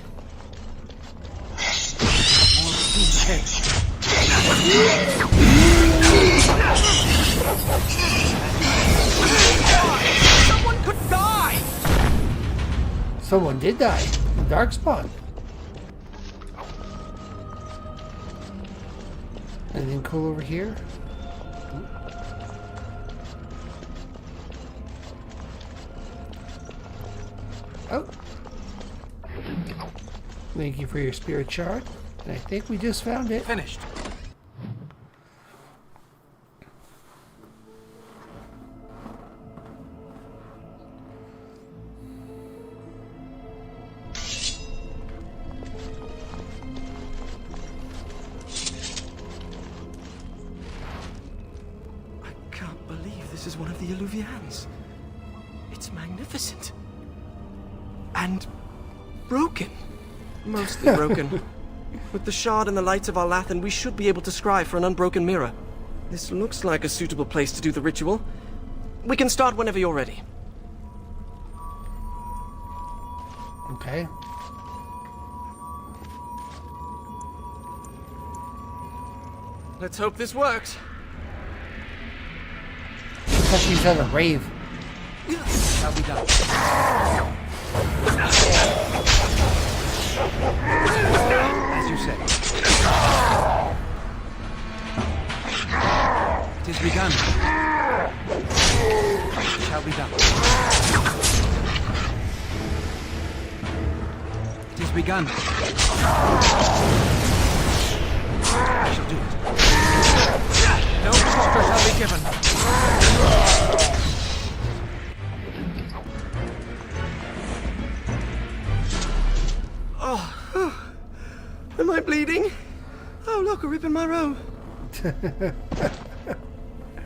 Someone could die! Someone did die. Darkspawn. Anything cool over here? Oh. Thank you for your spirit shard. And I think we just found it. Finished. I can't believe this is one of the Illuvians. It's magnificent. And broken. Mostly broken. With the shard and the lights of Arlathan, we should be able to scry for an unbroken mirror. This looks like a suitable place to do the ritual. We can start whenever you're ready. Okay. Let's hope this works. Looks like he's at a rave. Shall be done. As you say. It is begun. It shall be done. It is begun. I shall do it. No quarter shall be given. Oh, am I bleeding? Oh, look, a rip in my robe.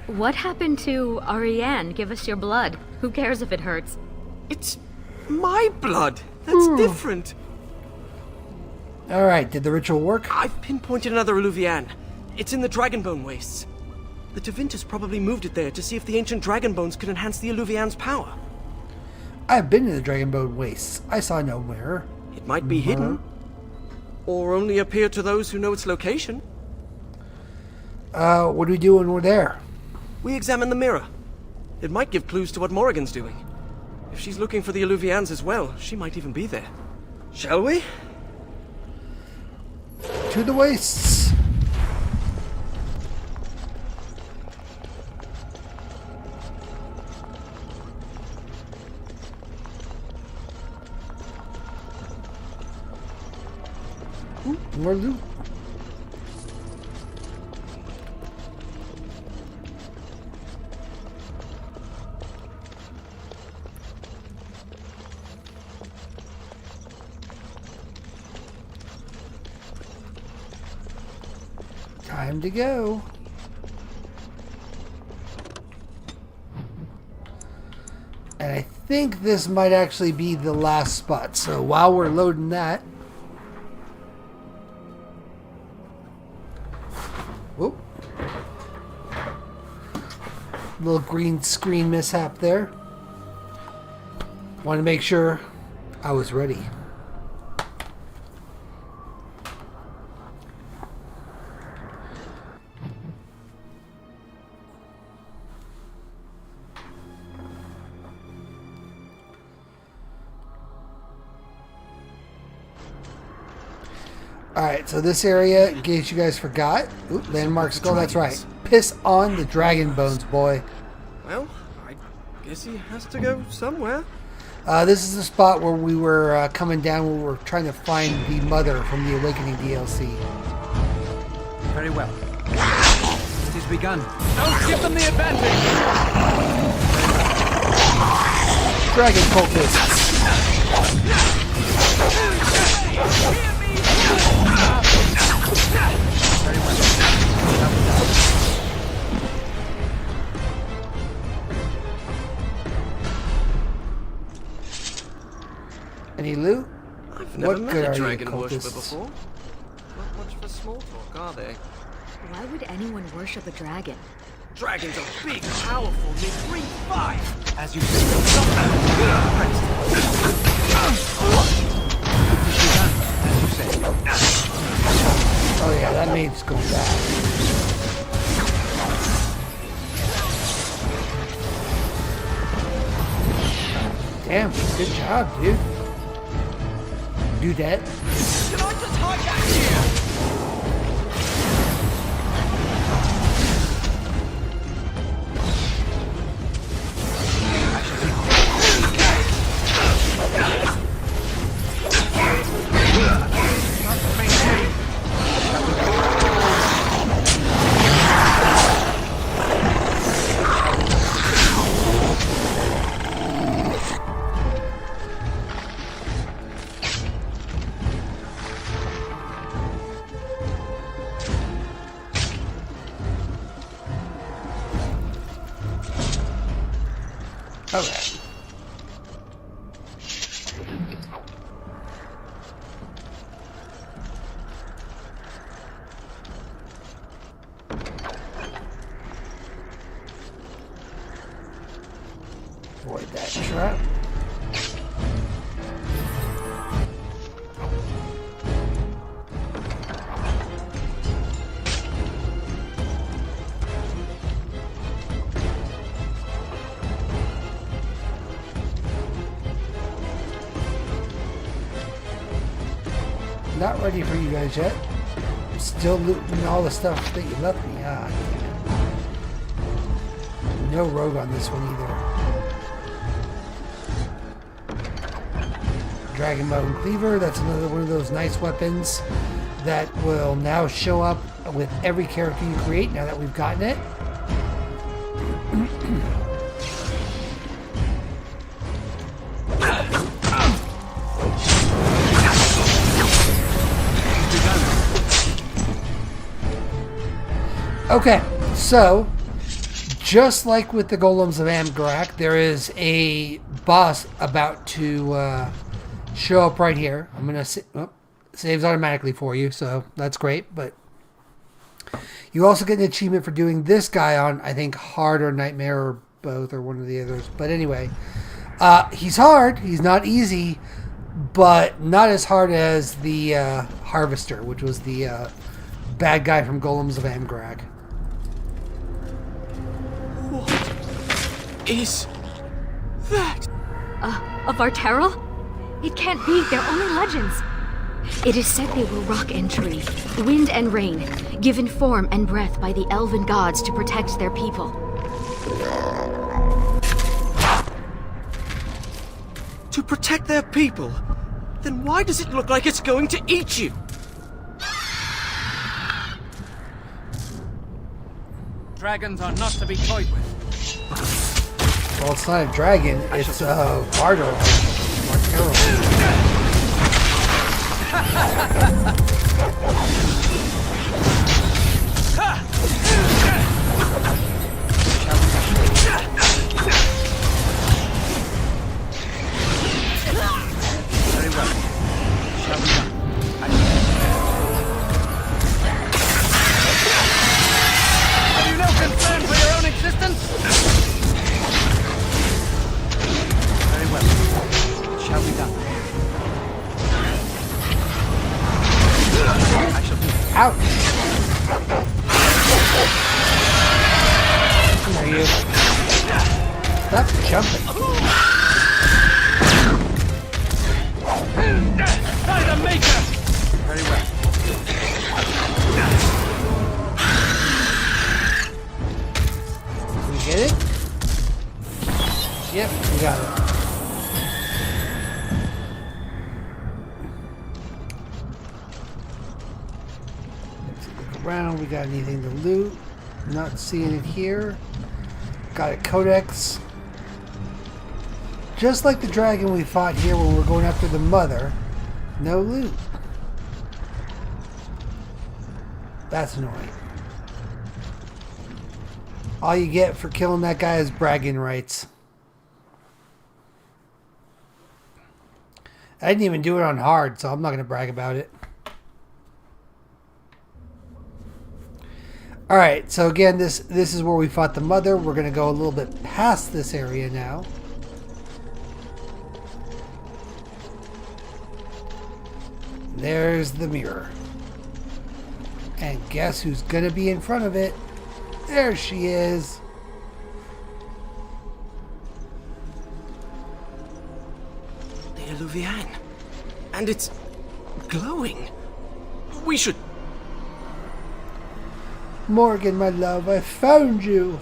What happened to Ariane? Give us your blood. Who cares if it hurts? It's my blood. That's different. All right, did the ritual work? I've pinpointed another Eluvian. It's in the Dragonbone Wastes. The Tevintus probably moved it there to see if the ancient dragon bones could enhance the Eluvian's power. I've been to the Dragonbone Wastes. I saw no mirror. It might be hidden. Or only appear to those who know its location. What do we do when we're there? We examine the mirror. It might give clues to what Morrigan's doing. If she's looking for the Eluvians as well, she might even be there. Shall we? To the wastes. Ooh, more loot. Time to go. And I think this might actually be the last spot. So while we're loading that. Whoop. Little green screen mishap there. Want to make sure I was ready. Alright, so this area, in case you guys forgot, landmark skull, that's right. Piss on the dragon bones, boy. Well, I guess he has to go somewhere. This is the spot where we were coming down when we were trying to find the mother from the Awakening DLC. Very well. It is begun. Don't give them the advantage! Dragon cultists. Very well. Any loot? I've never met a dragon cultists? worshipper before. Not much for small talk, are they? Why would anyone worship a dragon? Dragons are big, powerful, they breathe fire. As you say. As you say. Oh yeah, that mage's going back. Damn, good job, dude. Do that. Can I just hijack here? Okay. Avoid that trap. Not ready for you guys yet. I'm still looting all the stuff that you left me. Ah, damn it. no rogue on this one either. Dragonbone Cleaver, that's another one of those nice weapons that will now show up with every character you create now that we've gotten it. Okay, so just like with the Golems of Amgarak, there is a boss about to show up right here. I'm gonna saves automatically for you, so that's great. But you also get an achievement for doing this guy on, I think, hard or nightmare or both or one of the others. But anyway, he's hard. He's not easy, but not as hard as the Harvester, which was the bad guy from Golems of Amgarak. What is that? A Varteril? It can't be. They're only legends. It is said they were rock and tree, wind and rain, given form and breath by the elven gods to protect their people. To protect their people? Then why does it look like it's going to eat you? Dragons are not to be toyed with. Well, it's not a dragon, it's a Vardo. Very well. Shall we go? Have you no concern for your own existence? Very well. Shall we go? I shall do it. Ouch! Who are you? Stop jumping. By the Maker! Very well. Did we get it? Yep, we got it. Around, we got anything to loot? Not seeing it here. Got a codex. Just like the dragon we fought here when we were going after the mother, no loot. That's annoying. All you get for killing that guy is bragging rights. I didn't even do it on hard, so I'm not going to brag about it. Alright, so again, this is where we fought the mother. We're going to go a little bit past this area now. There's the mirror. And guess who's going to be in front of it? There she is. The Eluvian. And it's glowing. We should... Morgan, my love, I found you.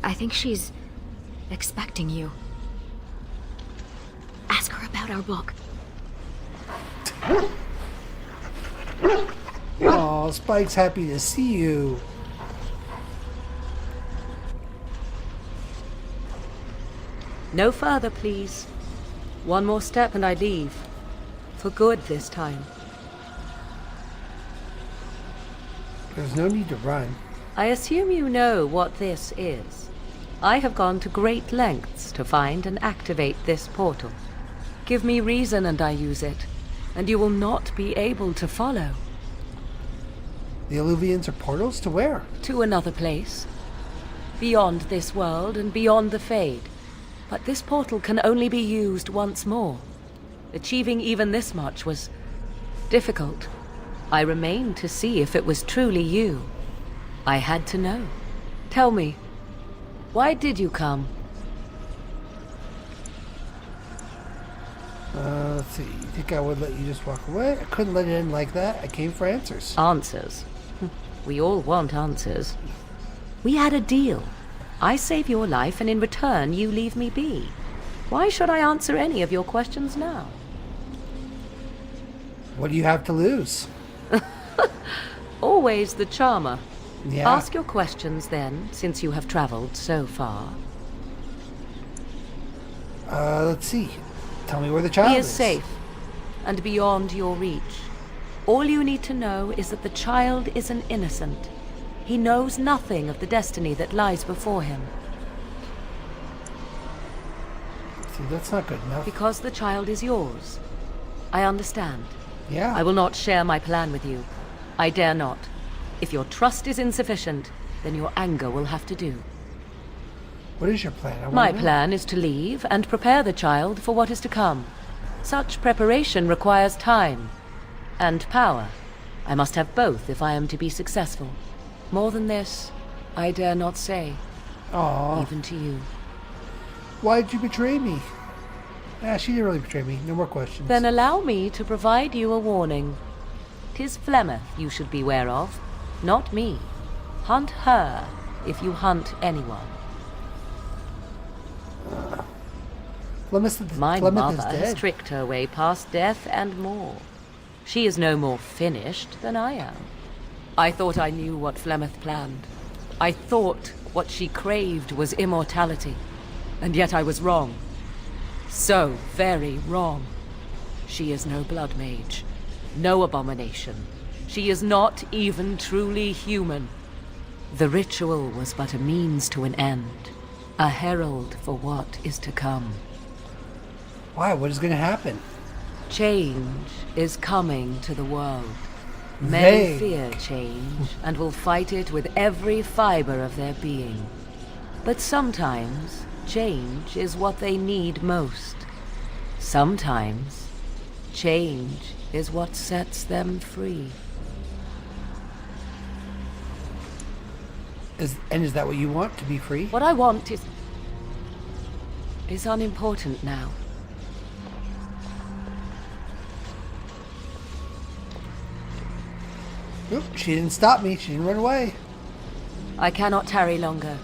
I think she's expecting you. Ask her about our book. Aw, Spike's happy to see you. No further, please. One more step and I leave. For good this time. There's no need to run. I assume you know what this is. I have gone to great lengths to find and activate this portal. Give me reason and I use it, and you will not be able to follow. The Eluvians are portals to where? To another place. Beyond this world and beyond the Fade. But this portal can only be used once more. Achieving even this much was difficult. I remained to see if it was truly you. I had to know. Tell me, why did you come? Let's see. You think I would let you just walk away? I couldn't let it end like that. I came for answers. Answers? We all want answers. We had a deal. I save your life, and in return, you leave me be. Why should I answer any of your questions now? What do you have to lose? Always the charmer. Yeah. Ask your questions then, since you have traveled so far. Let's see. Tell me where the child He is safe, and beyond your reach. All you need to know is that the child is an innocent. He knows nothing of the destiny that lies before him. See, that's not good enough. Because the child is yours. I understand. Yeah. I will not share my plan with you. I dare not. If your trust is insufficient, then your anger will have to do. What is your plan? My plan is to leave and prepare the child for what is to come. Such preparation requires time and power. I must have both if I am to be successful. More than this, I dare not say. Aww. Even to you. Why did you betray me? She didn't really betray me. No more questions. Then allow me to provide you a warning. 'Tis Flemeth you should beware of, not me. Hunt her if you hunt anyone. My mother has tricked her way past death and more. She is no more finished than I am. I thought I knew what Flemeth planned. I thought what she craved was immortality. And yet I was wrong. So very wrong. She is no blood mage. No abomination. She is not even truly human. The ritual was but a means to an end. A herald for what is to come. Why? What is going to happen? Change is coming to the world. Men fear change and will fight it with every fiber of their being. But sometimes, change is what they need most. Sometimes, change is what sets them free. Is that what you want, to be free? What I want is unimportant now. Oop, she didn't stop me. She didn't run away. I cannot tarry longer.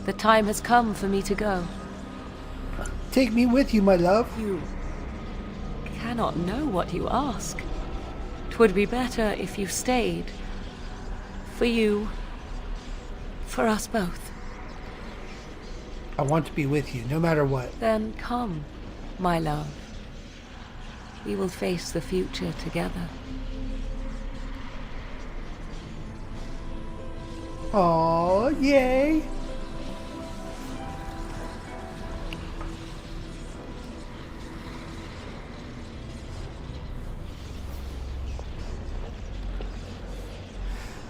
The time has come for me to go. Take me with you, my love. You cannot know what you ask. 'Twould be better if you stayed. For you. For us both. I want to be with you, no matter what. Then come, my love. We will face the future together. Oh, yay!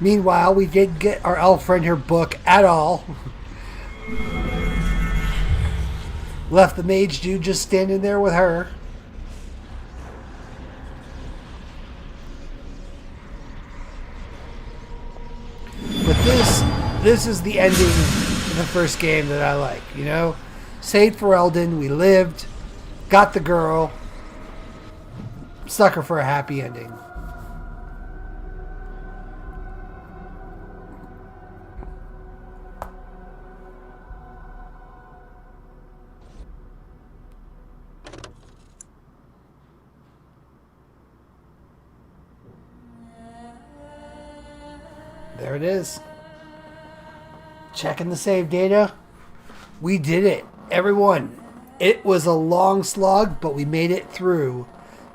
Meanwhile, we did get our elf friend her book at all. Left the mage dude just standing there with her. But this is the ending of the first game that I like, you know? Saved Ferelden, we lived, got the girl, sucker for a happy ending. There it is. Checking the save data. We did it. Everyone, it was a long slog, but we made it through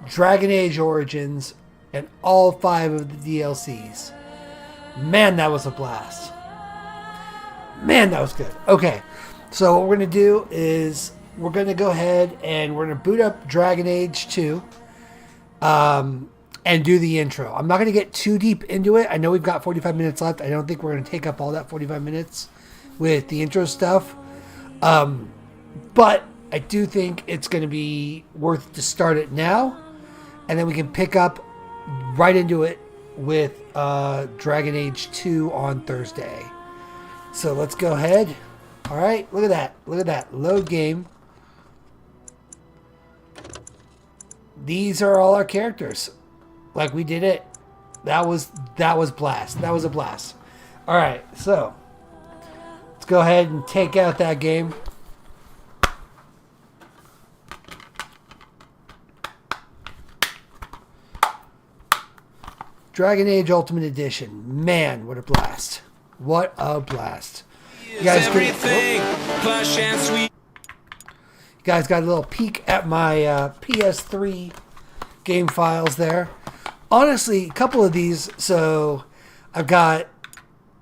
Dragon Age Origins and all 5 of the DLCs. Man, that was a blast. Man, that was good. Okay, so what we're going to do is we're going to go ahead and we're going to boot up Dragon Age 2. And do the intro. I'm not going to get too deep into it. I know we've got 45 minutes left. I don't think we're going to take up all that 45 minutes with the intro stuff. But I do think it's going to be worth to start it now. And then we can pick up right into it with Dragon Age 2 on Thursday. So let's go ahead. All right, look at that. Look at that. Load game. these are all our characters. Like, we did it. That was blast. That was a blast. All right, so let's go ahead and take out that game. Dragon Age Ultimate Edition. Man, what a blast. What a blast. You guys, you guys got a little peek at my PS3 game files there. Honestly, a couple of these. So I've got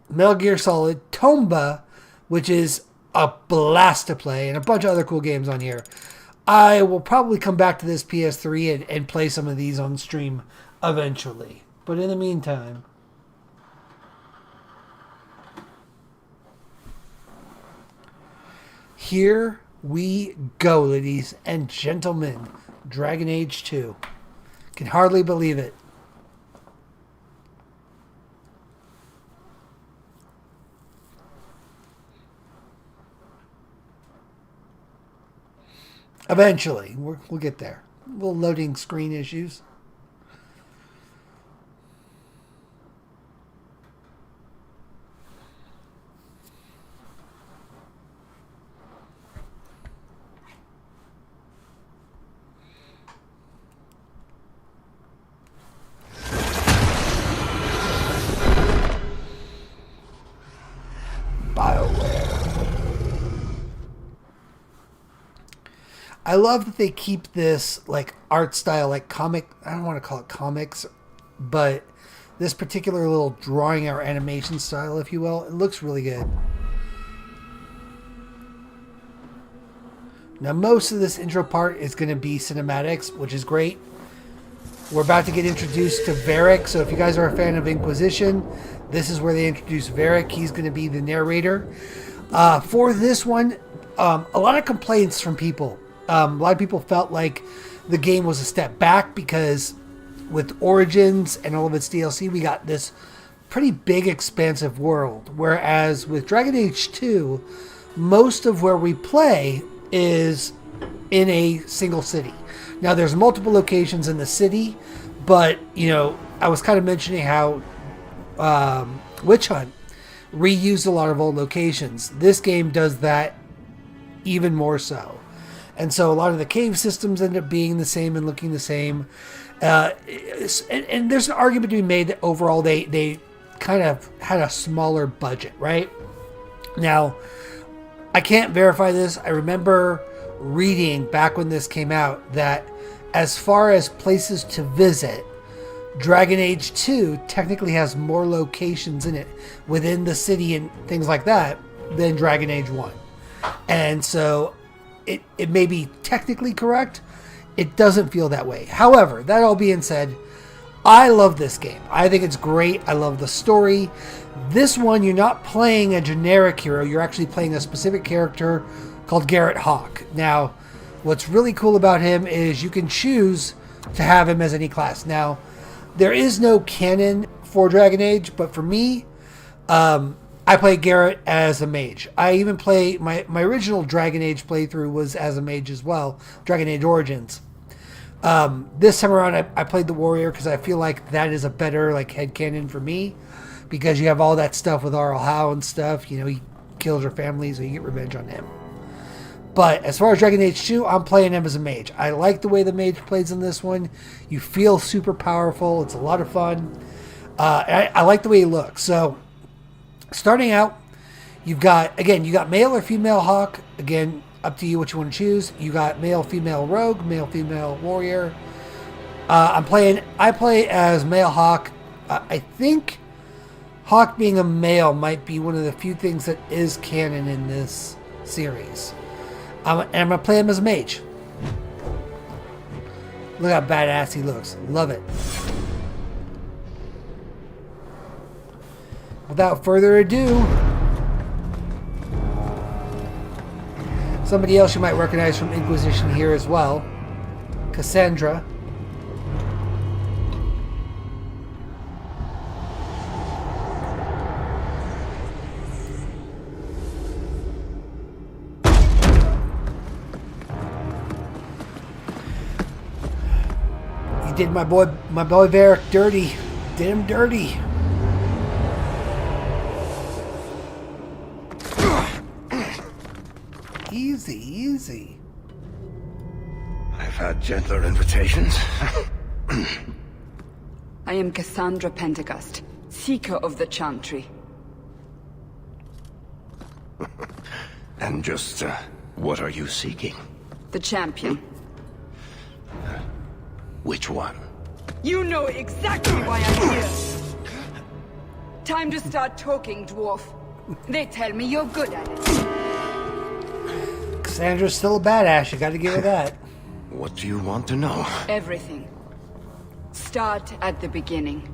Metal Gear Solid, Tomba, which is a blast to play, and a bunch of other cool games on here. I will probably come back to this PS3 and play some of these on stream eventually. But in the meantime, here we go, ladies and gentlemen. Dragon Age 2. Can hardly believe it. Eventually, we'll get there. Little loading screen issues. I love that they keep this like art style, like comic. I don't want to call it comics, but this particular little drawing or animation style, if you will, it looks really good. Now, most of this intro part is going to be cinematics, which is great. We're about to get introduced to Varric, so if you guys are a fan of Inquisition, this is where they introduce Varric. He's going to be the narrator. For this one, a lot of complaints from people. A lot of people felt like the game was a step back because with Origins and all of its DLC, we got this pretty big, expansive world. Whereas with Dragon Age 2, most of where we play is in a single city. Now, there's multiple locations in the city, but, you know, I was kind of mentioning how Witch Hunt reused a lot of old locations. This game does that even more so. And so a lot of the cave systems end up being the same and looking the same. And there's an argument to be made that overall they kind of had a smaller budget, right? Now, I can't verify this. I remember reading back when this came out that as far as places to visit, Dragon Age 2 technically has more locations in it within the city and things like that than Dragon Age 1. And so it may be technically correct. It doesn't feel that way. However, that all being said, I love this game. I think it's great. I love the story. This one, you're not playing a generic hero. You're actually playing a specific character called Garrett Hawk. Now, what's really cool about him is you can choose to have him as any class. Now, there is no canon for Dragon Age, but for me, I play Garrett as a mage. I even play my original Dragon Age playthrough was as a mage as well, Dragon Age Origins. This time around, I played the warrior because I feel like that is a better like headcanon for me, because you have all that stuff with Arl Howe and stuff. You know, he kills your family, so you get revenge on him. But as far as Dragon Age 2, I'm playing him as a mage. I like the way the mage plays in this one. You feel super powerful. It's a lot of fun. I like the way he looks. So, starting out, you got male or female Hawk. Again, up to you what you want to choose. You got male, female rogue, male, female warrior. I play as male Hawk. I think Hawk being a male might be one of the few things that is canon in this series. And I'm going to play him as a mage. Look how badass he looks. Love it. Without further ado, somebody else you might recognize from Inquisition here as well, Cassandra. did my boy Varric dirty. Did him dirty. Easy, easy. I've had gentler invitations. I am Cassandra Pentecost, Seeker of the Chantry. And just, what are you seeking? The champion. Which one? You know exactly why I'm here! Time to start talking, dwarf. They tell me you're good at it. Cassandra's still a badass, you gotta give her that. What do you want to know? Everything. Start at the beginning.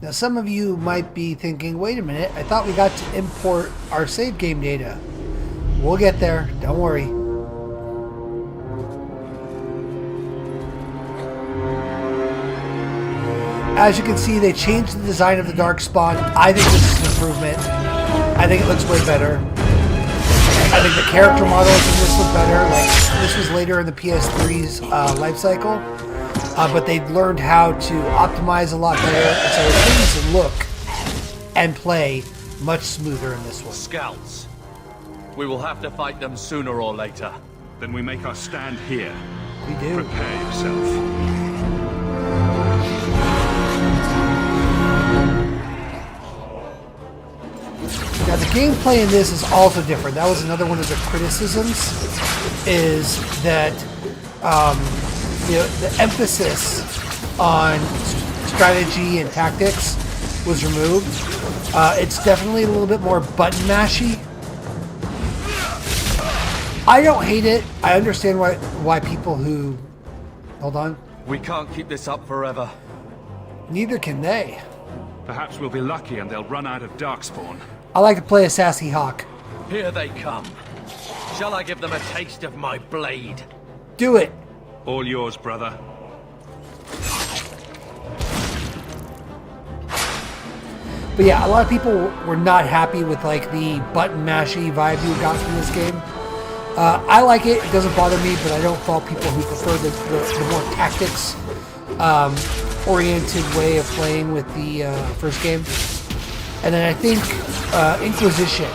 Now some of you might be thinking, wait a minute, I thought we got to import our save game data. We'll get there, don't worry. As you can see, they changed the design of the Darkspawn. I think this is an improvement. I think it looks way better. I think the character models in this look better. Like, this was later in the PS3's life cycle. But they've learned how to optimize a lot better. And so things look and play much smoother in this one. Scouts. We will have to fight them sooner or later. Then we make our stand here. We do. Prepare yourself. Now the gameplay in this is also different. That was another one of the criticisms, is that the emphasis on strategy and tactics was removed. It's definitely a little bit more button mashy. I don't hate it. I understand why people who... Hold on. We can't keep this up forever. Neither can they. Perhaps we'll be lucky and they'll run out of Darkspawn. I like to play a sassy hawk. Here they come. Shall I give them a taste of my blade? Do it. All yours, brother. But yeah, a lot of people were not happy with like the button mashy vibe you got from this game. I like it. It doesn't bother me, but I don't fault people who prefer the more tactics oriented way of playing with the first game. And then I think Inquisition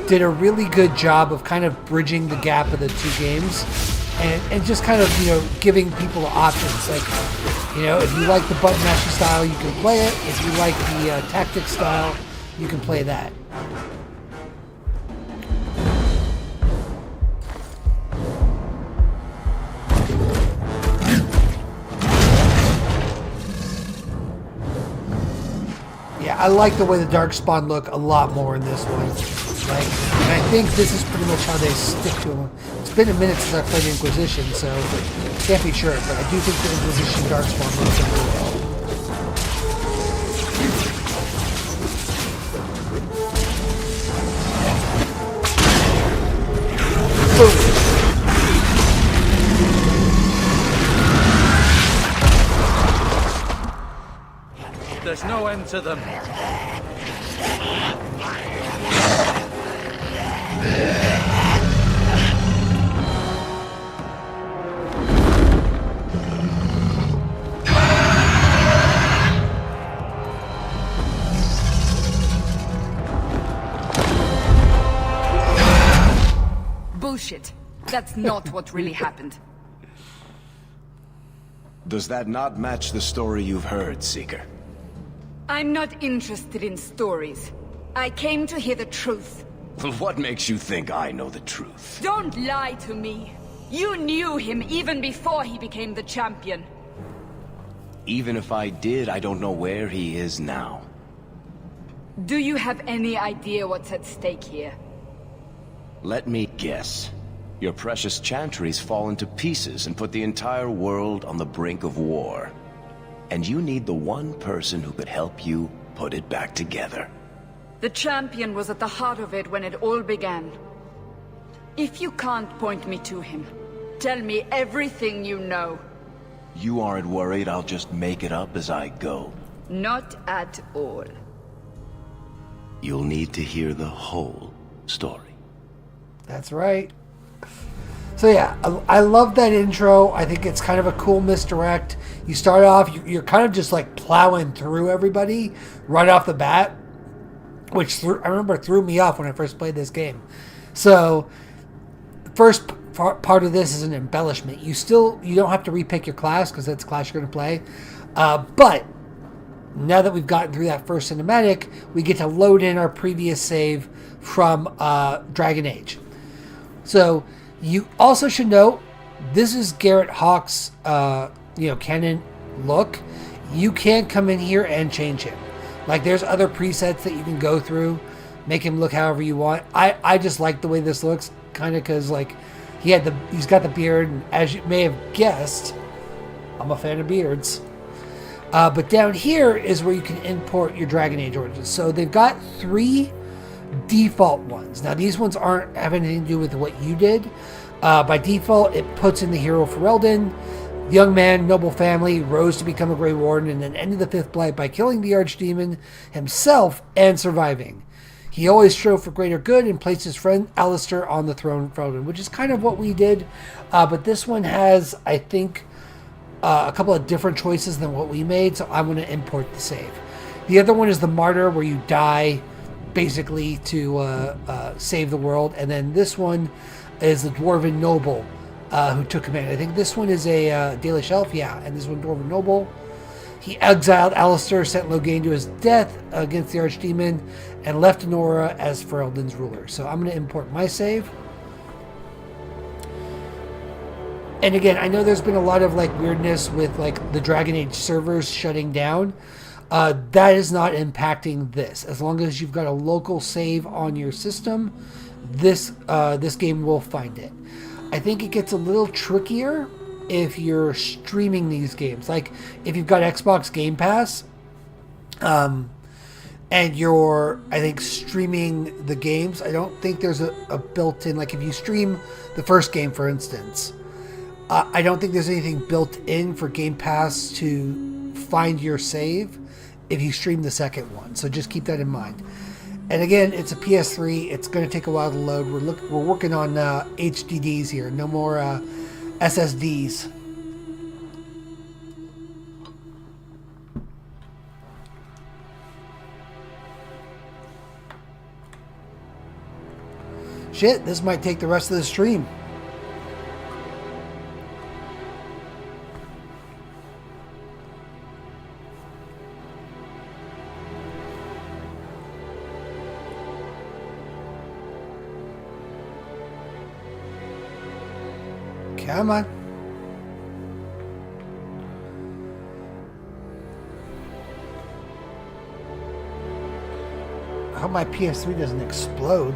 did a really good job of kind of bridging the gap of the two games and just kind of, giving people options. Like, if you like the button mashy style, you can play it. If you like the tactics style, you can play that. I like the way the Darkspawn look a lot more in this one. And I think this is pretty much how they stick to them. It's been a minute since I played Inquisition, so can't be sure, but I do think the Inquisition Darkspawn looks really well. Boom. There's no end to them. Bullshit. That's not what really happened. Does that not match the story you've heard, Seeker? I'm not interested in stories. I came to hear the truth. What makes you think I know the truth? Don't lie to me. You knew him even before he became the champion. Even if I did, I don't know where he is now. Do you have any idea what's at stake here? Let me guess. Your precious chantry's fallen to pieces and put the entire world on the brink of war. And you need the one person who could help you put it back together. The champion was at the heart of it when it all began. If you can't point me to him, tell me everything you know. You aren't worried I'll just make it up as I go? Not at all. You'll need to hear the whole story. That's right. So yeah, I love that intro. I think it's kind of a cool misdirect. You start off, you're kind of just like plowing through everybody right off the bat, which I remember threw me off when I first played this game. So the first part of this is an embellishment. You don't have to repick your class because that's the class you're going to play. But now that we've gotten through that first cinematic, we get to load in our previous save from Dragon Age. So you also should note, this is Garrett Hawk's, canon look. You can't come in here and change him. Like, there's other presets that you can go through, make him look however you want. I just like the way this looks, kind of because, like, he's got the beard, and as you may have guessed, I'm a fan of beards. But down here is where you can import your Dragon Age origins. So they've got 3 default ones. Now these ones aren't have anything to do with what you did. By default, it puts in the hero Ferelden. The young man, noble family, rose to become a Grey Warden and then ended the 5th Blight by killing the Archdemon himself and surviving. He always strove for greater good and placed his friend Alistair on the throne of Ferelden, which is kind of what we did. But this one has, I think, a couple of different choices than what we made, so I'm going to import the save. The other one is the Martyr, where you die basically to save the world, and then this one is the Dwarven Noble who took command. I think this one is a Dalish Elf, and this one Dwarven Noble. He exiled Alistair, sent Loghain to his death against the Archdemon, and left Nora as Ferelden's ruler. So I'm going to import my save. And again, I know there's been a lot of like weirdness with like the Dragon Age servers shutting down. That is not impacting this. As long as you've got a local save on your system, this game will find it. I think it gets a little trickier if you're streaming these games. Like if you've got Xbox Game Pass, and you're, I think, streaming the games, I don't think there's a built-in, like if you stream the first game, for instance, I don't think there's anything built in for Game Pass to find your save if you stream the second one. So just keep that in mind. And again, it's a PS3. It's going to take a while to load. We're working on HDDs here. No more SSDs. Shit, this might take the rest of the stream. Come on. I hope my PS3 doesn't explode.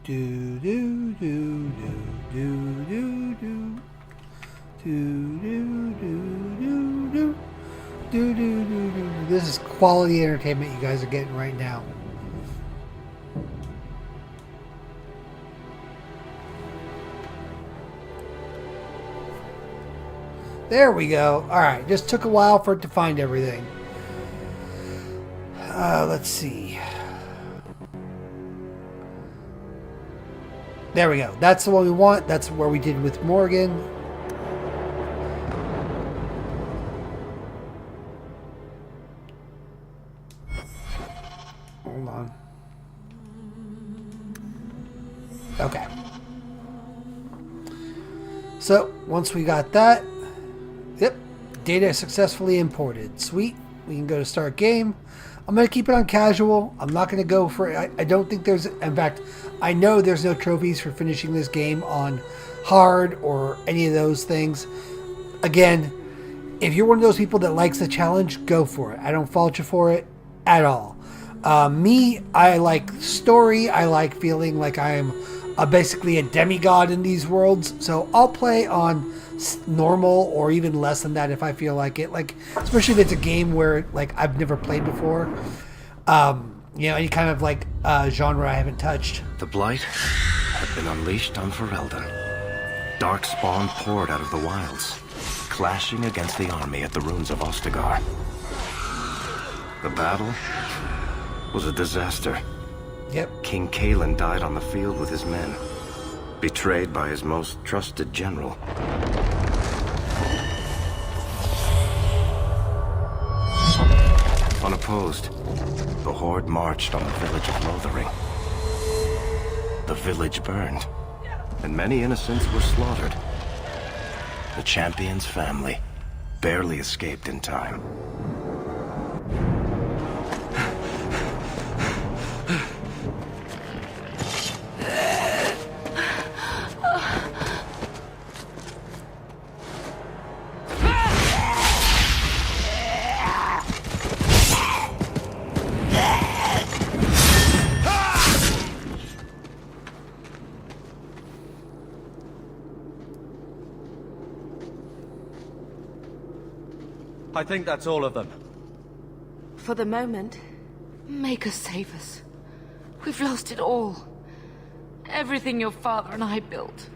Do do do do do do do do do do do. This is quality entertainment you guys are getting right now. There we go. Alright, just took a while for it to find everything. Let's see. There we go. That's the one we want. That's where we did with Morgan. Hold on. Okay. So, once we got that, yep, data successfully imported. Sweet. We can go to start game. I'm going to keep it on casual. I'm not going to go for it. I don't think there's, in fact, I know there's no trophies for finishing this game on hard or any of those things. Again, if you're one of those people that likes the challenge, go for it. I don't fault you for it at all. Me, I like story. I like feeling like I am basically a demigod in these worlds. So I'll play on normal or even less than that if I feel like it. Like, especially if it's a game where like I've never played before. You know, any kind of like genre I haven't touched. The Blight had been unleashed on Ferelden. Darkspawn poured out of the wilds, clashing against the army at the ruins of Ostagar. The battle was a disaster. Yep. King Cailan died on the field with his men, betrayed by his most trusted general. Unopposed, the Horde marched on the village of Lothering. The village burned, and many innocents were slaughtered. The champion's family barely escaped in time. I think that's all of them. For the moment, Maker save us. We've lost it all. Everything your father and I built.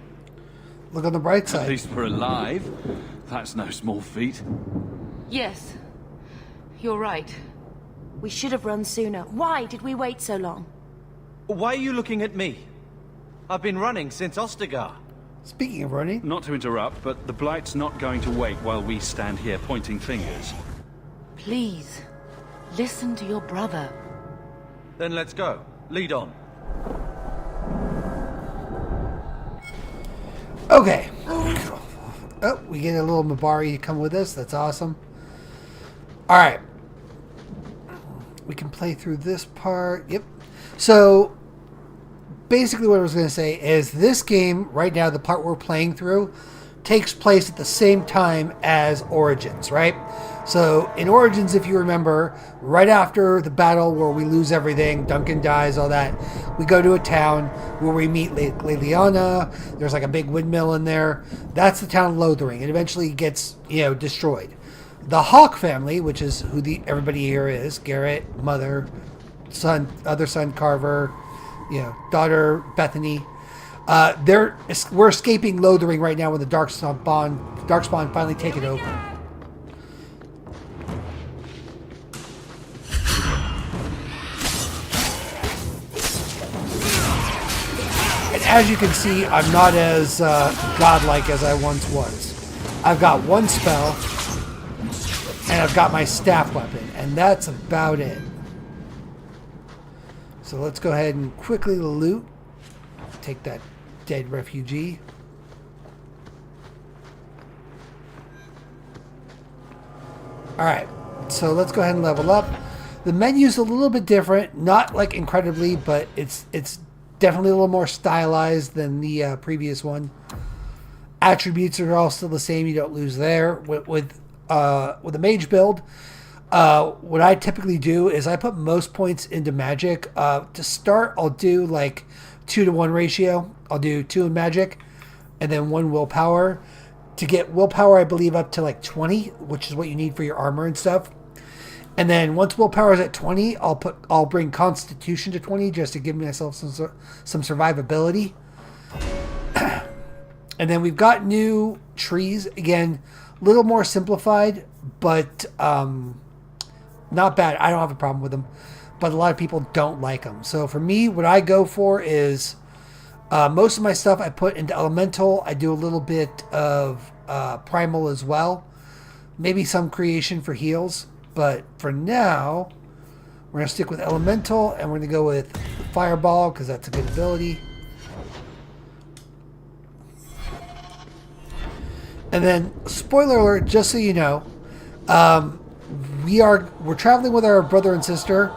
Look on the bright side. At least we're alive. That's no small feat. Yes, you're right. We should have run sooner. Why did we wait so long? Why are you looking at me? I've been running since Ostagar. Speaking of running... Not to interrupt, but the Blight's not going to wait while we stand here pointing fingers. Please, listen to your brother. Then let's go. Lead on. Okay. Oh, we get a little Mabari to come with us. That's awesome. Alright. We can play through this part. Yep. So... basically what I was going to say is this game, right now, the part we're playing through, takes place at the same time as Origins, right? So in Origins, if you remember, right after the battle where we lose everything, Duncan dies, all that, we go to a town where we meet Leliana. There's like a big windmill in there. That's the town of Lothering. It eventually gets, destroyed. The Hawk family, which is who everybody here is, Garrett, mother, son, other son Carver, daughter Bethany. We're escaping Lothering right now when the Darkspawn finally take it over. And as you can see, I'm not as godlike as I once was. I've got one spell, and I've got my staff weapon, and that's about it. So let's go ahead and quickly loot. Take that dead refugee. Alright, so let's go ahead and level up. The menu's a little bit different, not like incredibly, but it's definitely a little more stylized than the previous one. Attributes are all still the same, you don't lose there. With a mage build, what I typically do is I put most points into magic. To start, I'll do like 2-to-1 ratio. I'll do 2 in magic and then 1 willpower. To get willpower, I believe up to like 20, which is what you need for your armor and stuff. And then once willpower is at 20, I'll bring Constitution to 20 just to give myself some survivability. And then we've got new trees. Again, a little more simplified, but not bad. I don't have a problem with them, but a lot of people don't like them. So for me, what I go for is most of my stuff I put into Elemental. I do a little bit of Primal as well. Maybe some creation for heals. But for now, we're going to stick with Elemental, and we're going to go with Fireball, because that's a good ability. And then, spoiler alert, just so you know, we're traveling with our brother and sister.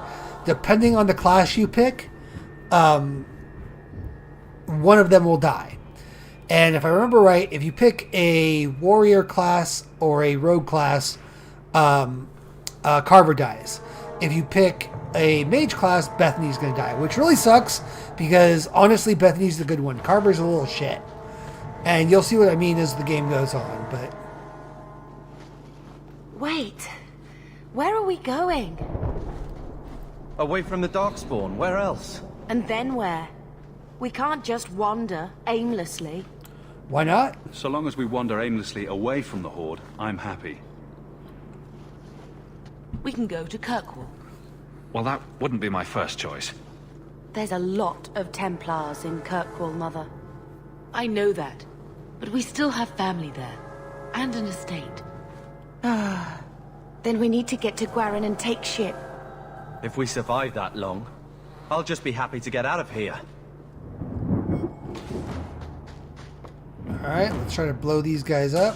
Depending on the class you pick, one of them will die. And if I remember right, if you pick a warrior class or a rogue class, Carver dies. If you pick a mage class, Bethany's going to die, which really sucks because honestly, Bethany's the good one. Carver's a little shit. And you'll see what I mean as the game goes on, but... Wait, where are we going? Away from the Darkspawn, where else? And then where? We can't just wander aimlessly. Why not? So long as we wander aimlessly away from the Horde, I'm happy. We can go to Kirkwall. Well, that wouldn't be my first choice. There's a lot of Templars in Kirkwall, Mother. I know that. But we still have family there. And an estate. Then we need to get to Gwaren and take ship. If we survive that long, I'll just be happy to get out of here. Alright, let's try to blow these guys up.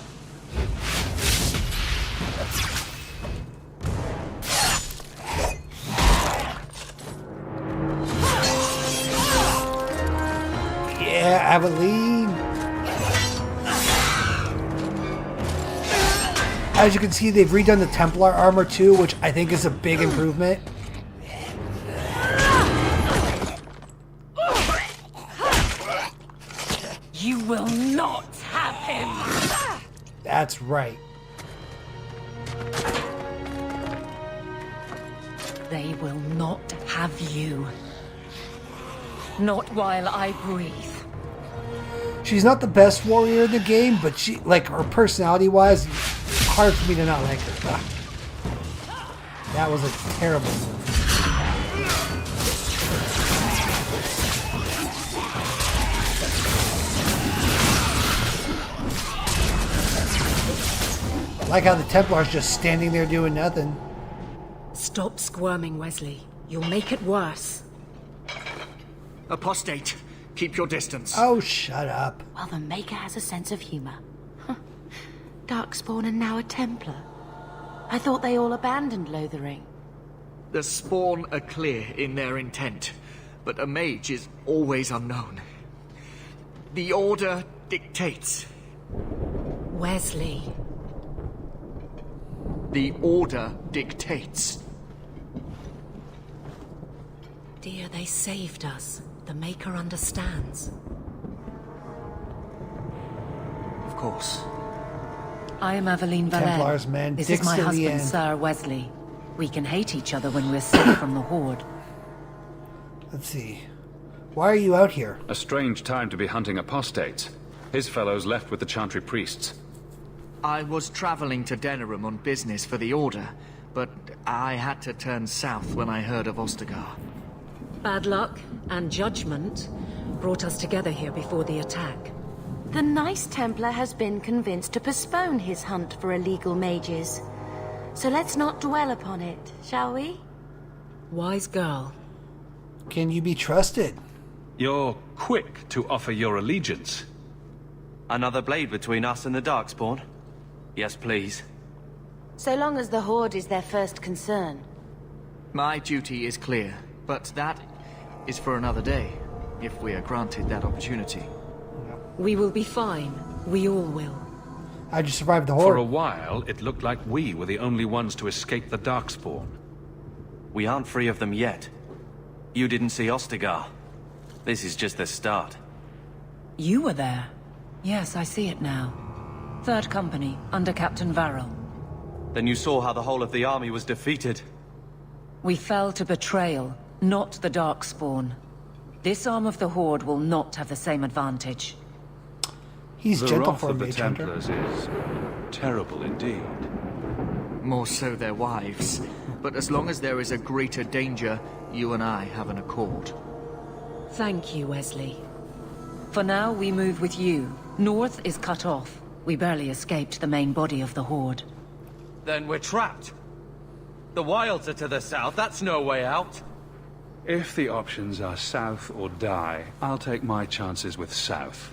Yeah, Aveline. As you can see, they've redone the Templar armor too, which I think is a big improvement. You will not have him! That's right. They will not have you. Not while I breathe. She's not the best warrior in the game, but she, like, her personality-wise, hard for me to not like her. That was a terrible move. I like how the Templar's just standing there doing nothing. Stop squirming, Wesley. You'll make it worse. Apostate, keep your distance. Oh, shut up. Well, the Maker has a sense of humor. Darkspawn and now a Templar. I thought they all abandoned Lothering. The Spawn are clear in their intent, but a mage is always unknown. The Order dictates. Wesley. The Order dictates. Dear, they saved us. The Maker understands. Of course. I am Aveline Valen. Templars, man. This Dicks is my to the husband, end. Sir Wesley. We can hate each other when we're safe from the Horde. Let's see. Why are you out here? A strange time to be hunting apostates. His fellows left with the Chantry priests. I was traveling to Denerim on business for the Order, but I had to turn south when I heard of Ostagar. Bad luck and judgment brought us together here before the attack. The nice Templar has been convinced to postpone his hunt for illegal mages. So let's not dwell upon it, shall we? Wise girl. Can you be trusted? You're quick to offer your allegiance. Another blade between us and the Darkspawn? Yes, please. So long as the Horde is their first concern. My duty is clear, but that is for another day, if we are granted that opportunity. We will be fine. We all will. How'd you survive the For Horde? a while, it looked like we were the only ones to escape the Darkspawn. We aren't free of them yet. You didn't see Ostagar. This is just the start. You were there. Yes, I see it now. Third Company, under Captain Varel. Then you saw how the whole of the army was defeated. We fell to betrayal, not the Darkspawn. This arm of the Horde will not have the same advantage. He's the gentle wrath for a of the mage hunter. Templars is terrible indeed. More so their wives. But as long as there is a greater danger, you and I have an accord. Thank you, Wesley. For now, we move with you. North is cut off. We barely escaped the main body of the Horde. Then we're trapped. The wilds are to the south, that's no way out. If the options are south or die, I'll take my chances with south.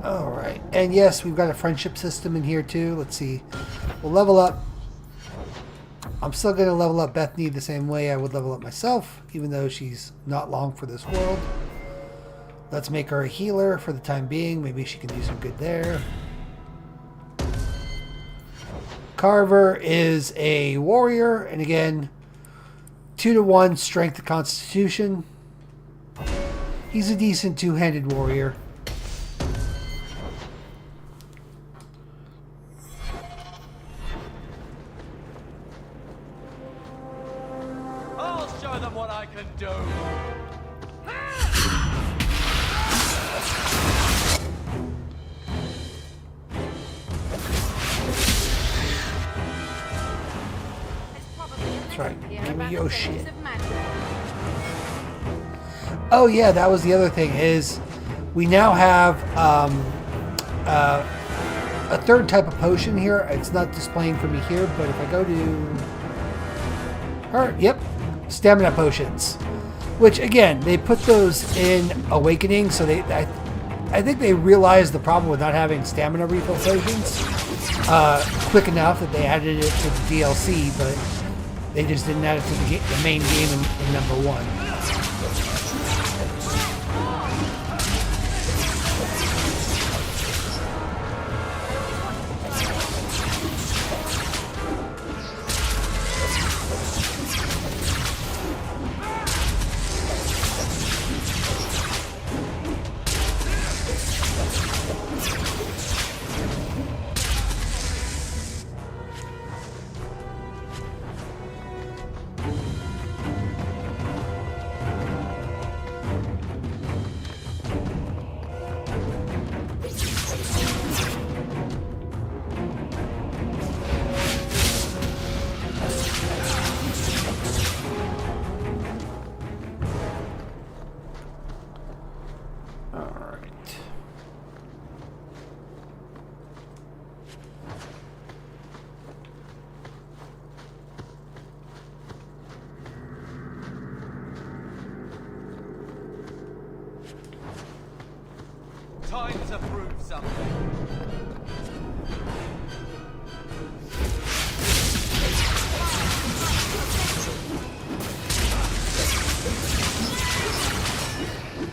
Alright. And yes, we've got a friendship system in here too. Let's see. We'll level up. I'm still going to level up Bethany the same way I would level up myself, even though she's not long for this world. Let's make her a healer for the time being. Maybe she can do some good there. Carver is a warrior, and again, 2-to-1 strength to constitution. He's a decent two-handed warrior. can do. That's right. Give me your shit. Oh yeah, that was the other thing is we now have a third type of potion here. It's not displaying for me here, but if I go to her, yep, stamina potions. Which again, they put those in Awakening, so I think they realized the problem with not having stamina refill potions quick enough that they added it to the DLC, but they just didn't add it to the main game in number 1. Time to prove something.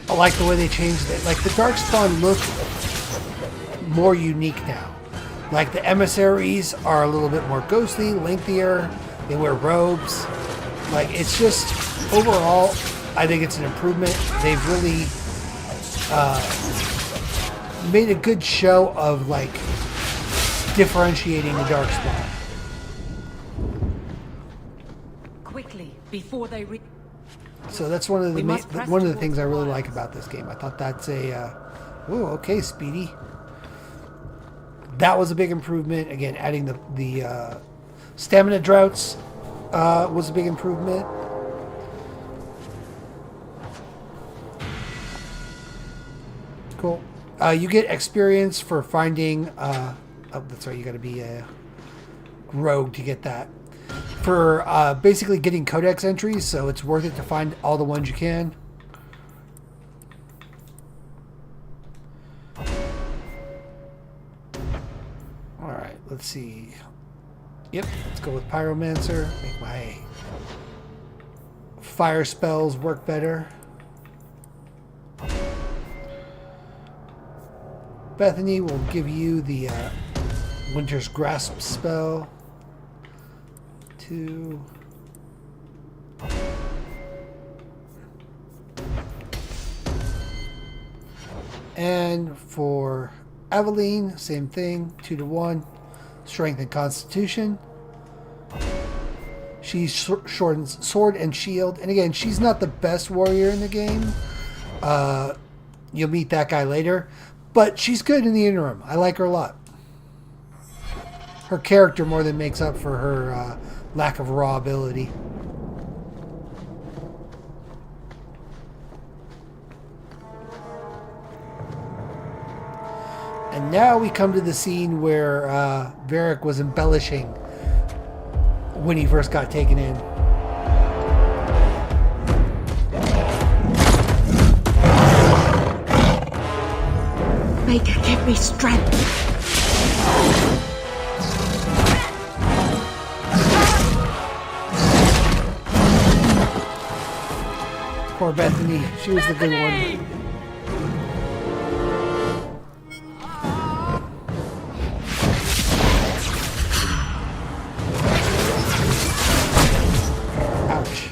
I like the way they changed it. Like the Darkspawn look more unique now. Like the emissaries are a little bit more ghostly, lengthier. They wear robes. Like it's just overall, I think it's an improvement. They've really made a good show of like differentiating the Darkspawn. Quickly, before they So that's one of the things I really like about this game. I thought that's a oh, okay, Speedy. That was a big improvement. Again, adding the stamina droughts was a big improvement. Cool. You get experience for finding. Oh, that's right. You got to be a rogue to get that. For basically getting codex entries, so it's worth it to find all the ones you can. Alright, let's see. Yep, let's go with Pyromancer. Make my fire spells work better. Bethany will give you the Winter's Grasp spell. 2. And for Aveline, same thing, 2 to 1. Strength and Constitution. She's short sword and shield. And again, she's not the best warrior in the game. You'll meet that guy later. But she's good in the interim. I like her a lot. Her character more than makes up for her lack of raw ability. And now we come to the scene where Varric was embellishing when he first got taken in. Maker, give me strength. Poor Bethany. She was the good one. Ouch.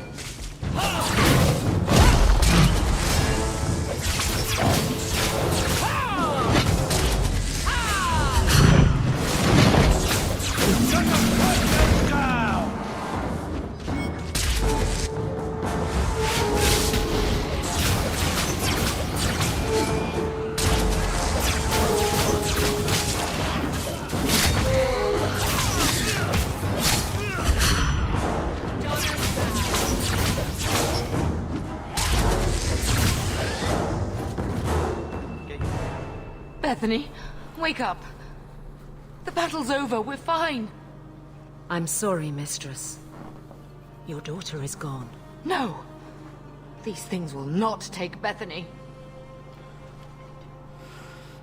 Bethany, wake up. The battle's over. We're fine. I'm sorry, Mistress. Your daughter is gone. No. These things will not take Bethany.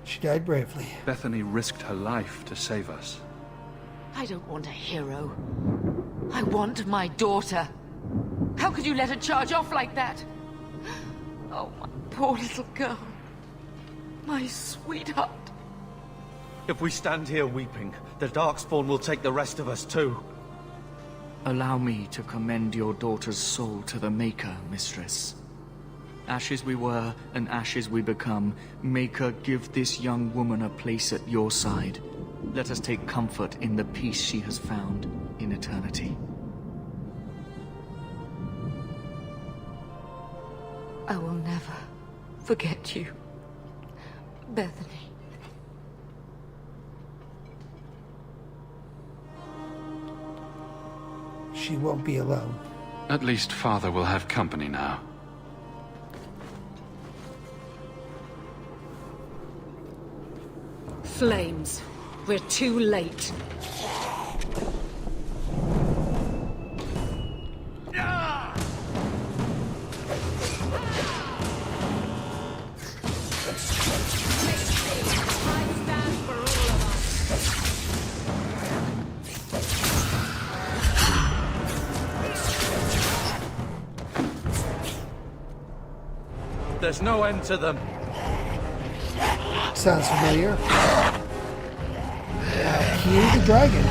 She died bravely. Bethany risked her life to save us. I don't want a hero. I want my daughter. How could you let her charge off like that? Oh, my poor little girl. My sweetheart. If we stand here weeping, the Darkspawn will take the rest of us too. Allow me to commend your daughter's soul to the Maker, Mistress. Ashes we were, and ashes we become. Maker, give this young woman a place at your side. Let us take comfort in the peace she has found in eternity. I will never forget you, Bethany. She won't be alone. At least Father will have company now. Flames. We're too late. There's no end to them. Sounds familiar. Cue the dragon.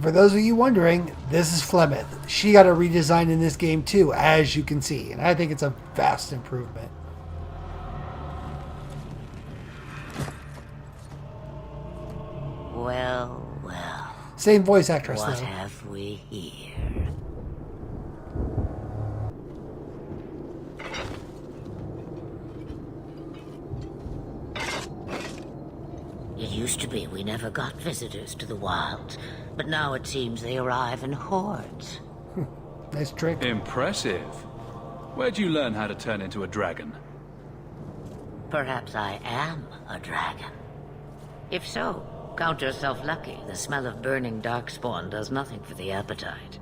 For those of you wondering, this is Flemeth. She got a redesign in this game too, as you can see, and I think it's a vast improvement. Well, well. Same voice actress, what though. have we here? It used to be we never got visitors to the wilds, but now it seems they arrive in hordes. Nice trick. Impressive. Where'd you learn how to turn into a dragon? Perhaps I am a dragon. If so, count yourself lucky. The smell of burning darkspawn does nothing for the appetite.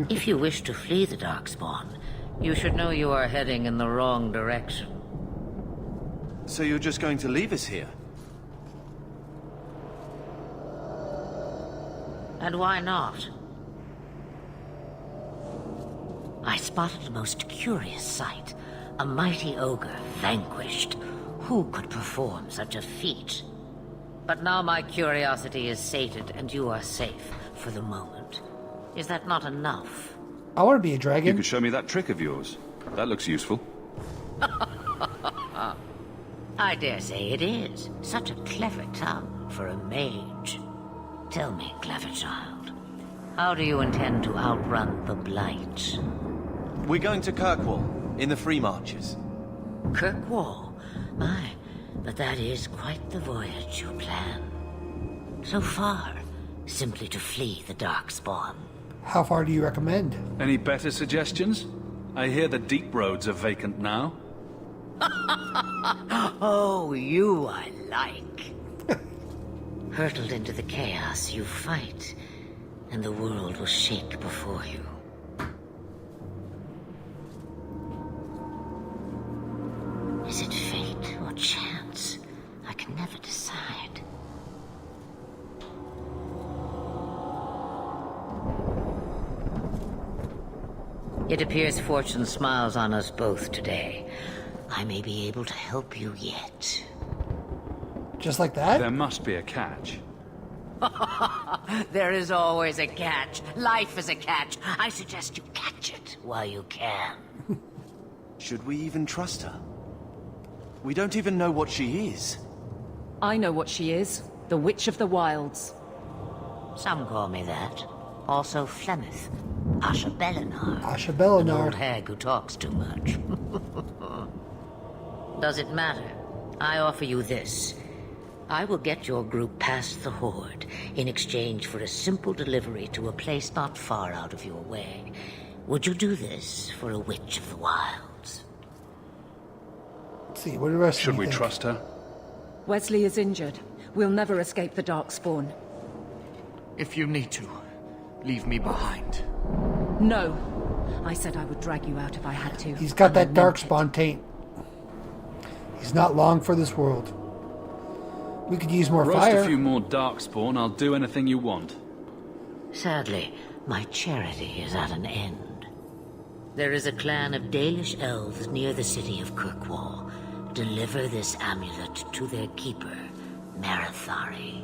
If you wish to flee the darkspawn, you should know you are heading in the wrong direction. So you're just going to leave us here? And why not? I spotted a most curious sight. A mighty ogre vanquished. Who could perform such a feat? But now my curiosity is sated and you are safe for the moment. Is that not enough? I want to be a dragon. You could show me that trick of yours. That looks useful. I dare say it is. Such a clever tongue for a mage. Tell me, clever child, how do you intend to outrun the Blight? We're going to Kirkwall, in the Free Marches. Kirkwall? Aye, but that is quite the voyage you plan. So far, simply to flee the Darkspawn. How far do you recommend? Any better suggestions? I hear the deep roads are vacant now. Oh, you I like. Hurtled into the chaos you fight, and the world will shake before you. Is it fate or chance? I can never decide. It appears fortune smiles on us both today. I may be able to help you yet. Just like that? There must be a catch. There is always a catch. Life is a catch. I suggest you catch it while you can. Should we even trust her? We don't even know what she is. I know what she is. The Witch of the Wilds. Some call me that. Also Flemeth. Asha Belinar. Asha Belinar. An old hag who talks too much. Does it matter? I offer you this. I will get your group past the Horde in exchange for a simple delivery to a place not far out of your way. Would you do this for a Witch of the Wilds? Let's see, what do the rest Should of we you think? trust her? Wesley is injured. We'll never escape the Darkspawn. If you need to, leave me behind. No. I said I would drag you out if I had to. He's got that Darkspawn taint. He's not long for this world. We could use more Roast fire. a few more Darkspawn, I'll do anything you want. Sadly, my charity is at an end. There is a clan of Dalish elves near the city of Kirkwall. Deliver this amulet to their keeper, Marithari.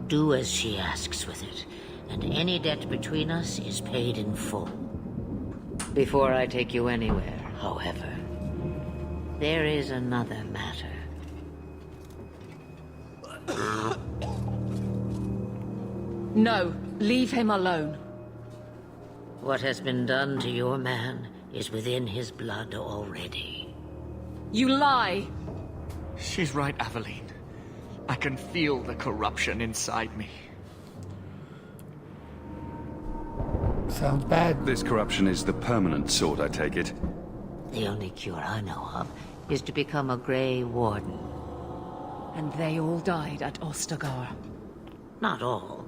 Do as she asks with it, and any debt between us is paid in full. Before I take you anywhere, however, there is another matter. No, leave him alone. What has been done to your man is within his blood already. You lie! She's right, Aveline. I can feel the corruption inside me. Sounds bad. This corruption is the permanent sort, I take it. The only cure I know of is to become a Grey Warden. And they all died at Ostagar. Not all,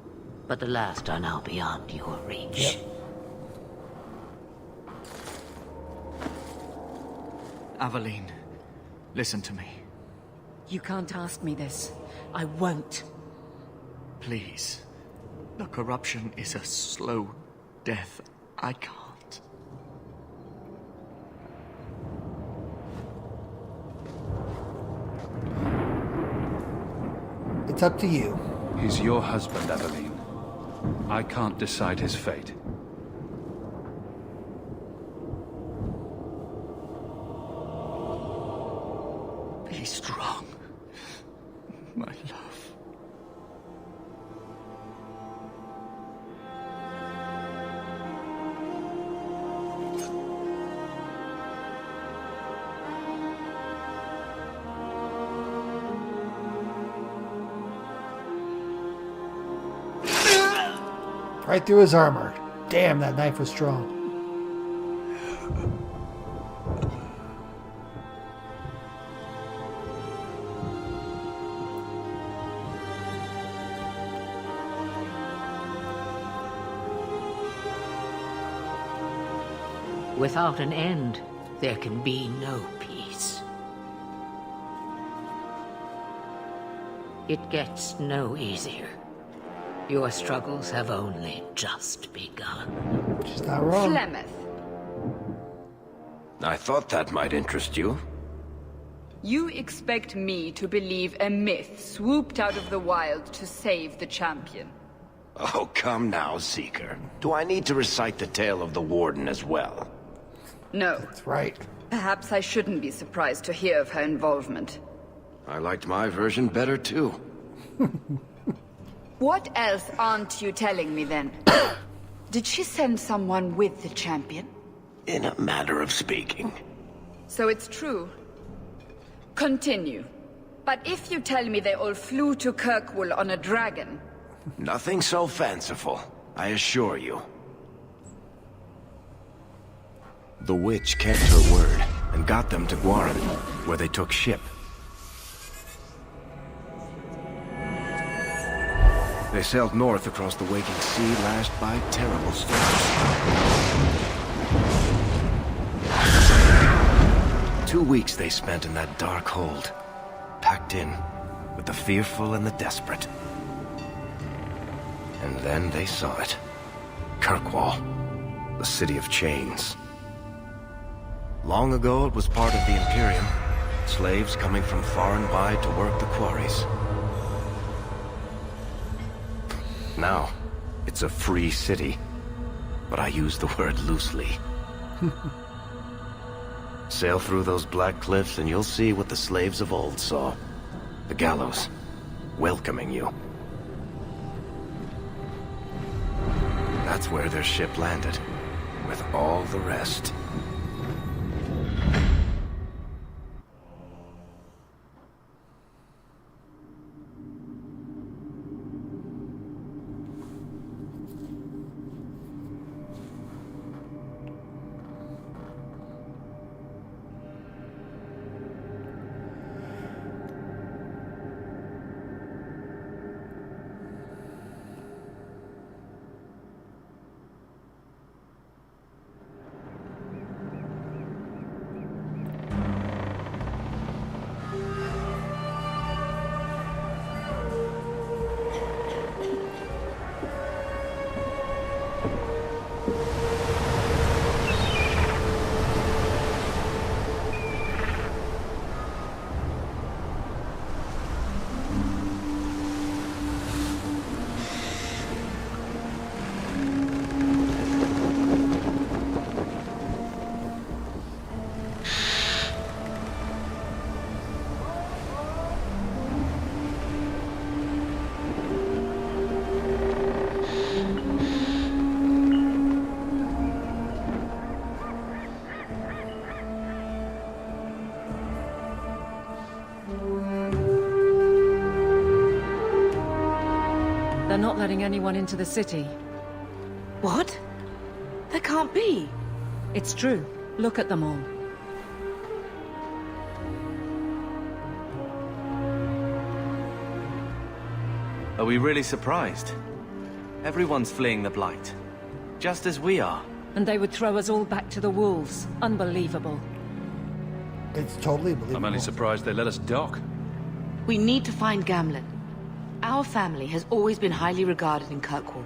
but the last are now beyond your reach. Yep. Aveline, listen to me. You can't ask me this. I won't. Please. The corruption is a slow death. I can't. It's up to you. He's your husband, Aveline. I can't decide his fate. Be strong, my love. Right through his armor. Damn, that knife was strong. Without an end, there can be no peace. It gets no easier. Your struggles have only just begun. She's not wrong. Flemeth, I thought that might interest you. you expect me to believe a myth swooped out of the wild to save the champion? Oh, come now, Seeker. Do I need to recite the tale of the Warden as well? No. That's right. Perhaps I shouldn't be surprised to hear of her involvement. I liked my version better, too. What else aren't you telling me then? Did she send someone with the champion? In a matter of speaking. So it's true. Continue. But if you tell me they all flew to Kirkwall on a dragon... Nothing so fanciful, I assure you. The witch kept her word and got them to Guaran, where they took ship. They sailed north across the waking sea, lashed by terrible storms. 2 weeks they spent in that dark hold, packed in with the fearful and the desperate. And then they saw it. Kirkwall, the city of chains. Long ago it was part of the Imperium, slaves coming from far and wide to work the quarries. now, it's a free city. But I use the word loosely. Sail through those black cliffs and you'll see what the slaves of old saw. The gallows, welcoming you. That's where their ship landed, with all the rest. They're not letting anyone into the city. What? That can't be. It's true. Look at them all. Are we really surprised? Everyone's fleeing the Blight. Just as we are. And they would throw us all back to the wolves. Unbelievable. It's totally believable. I'm only surprised they let us dock. We need to find Gamlen. Our family has always been highly regarded in Kirkwall.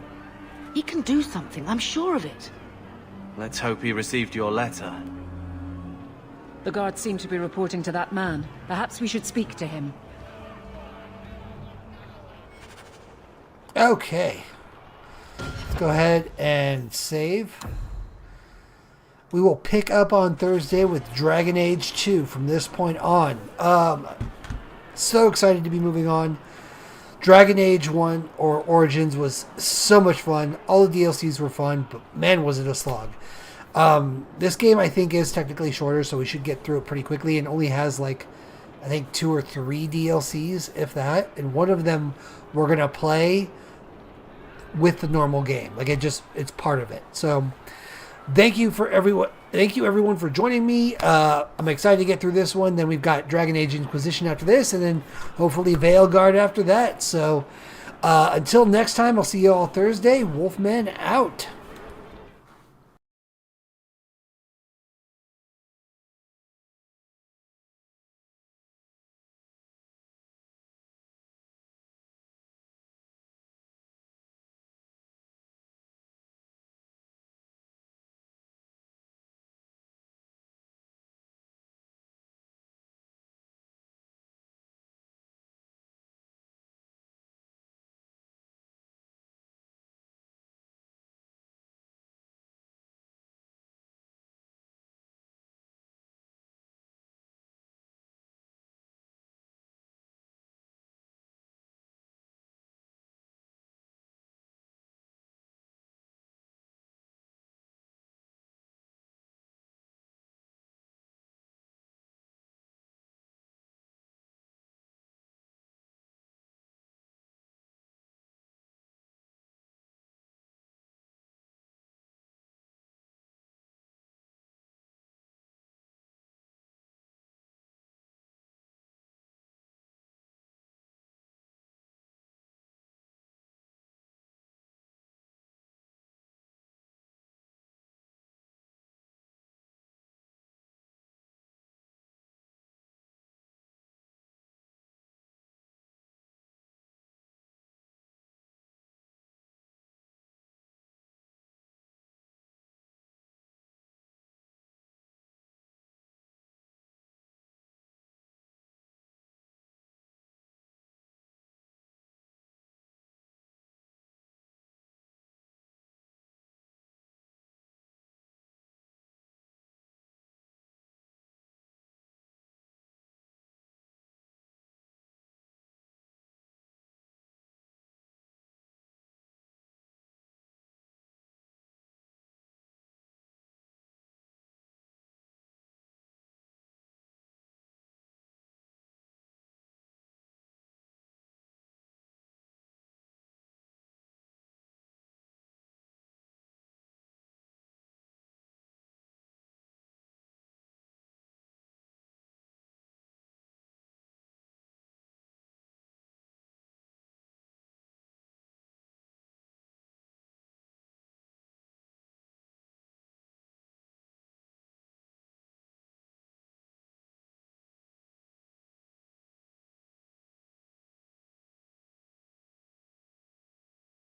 He can do something, I'm sure of it. Let's hope he received your letter. The guards seem to be reporting to that man. Perhaps we should speak to him. Okay. Let's go ahead and save. We will pick up on Thursday with Dragon Age 2 from this point on. So excited to be moving on. Dragon Age 1 or Origins was so much fun. All the DLCs were fun, but man, was it a slog. This game, I think, is technically shorter, so we should get through it pretty quickly, and only has, like, I think 2 or 3 DLCs, if that. And one of them we're going to play with the normal game. Like, it's part of it. So, thank you everyone for joining me. I'm excited to get through this one. Then we've got Dragon Age Inquisition after this, and then hopefully Veilguard after that. So until next time, I'll see you all Thursday. Wolfman out.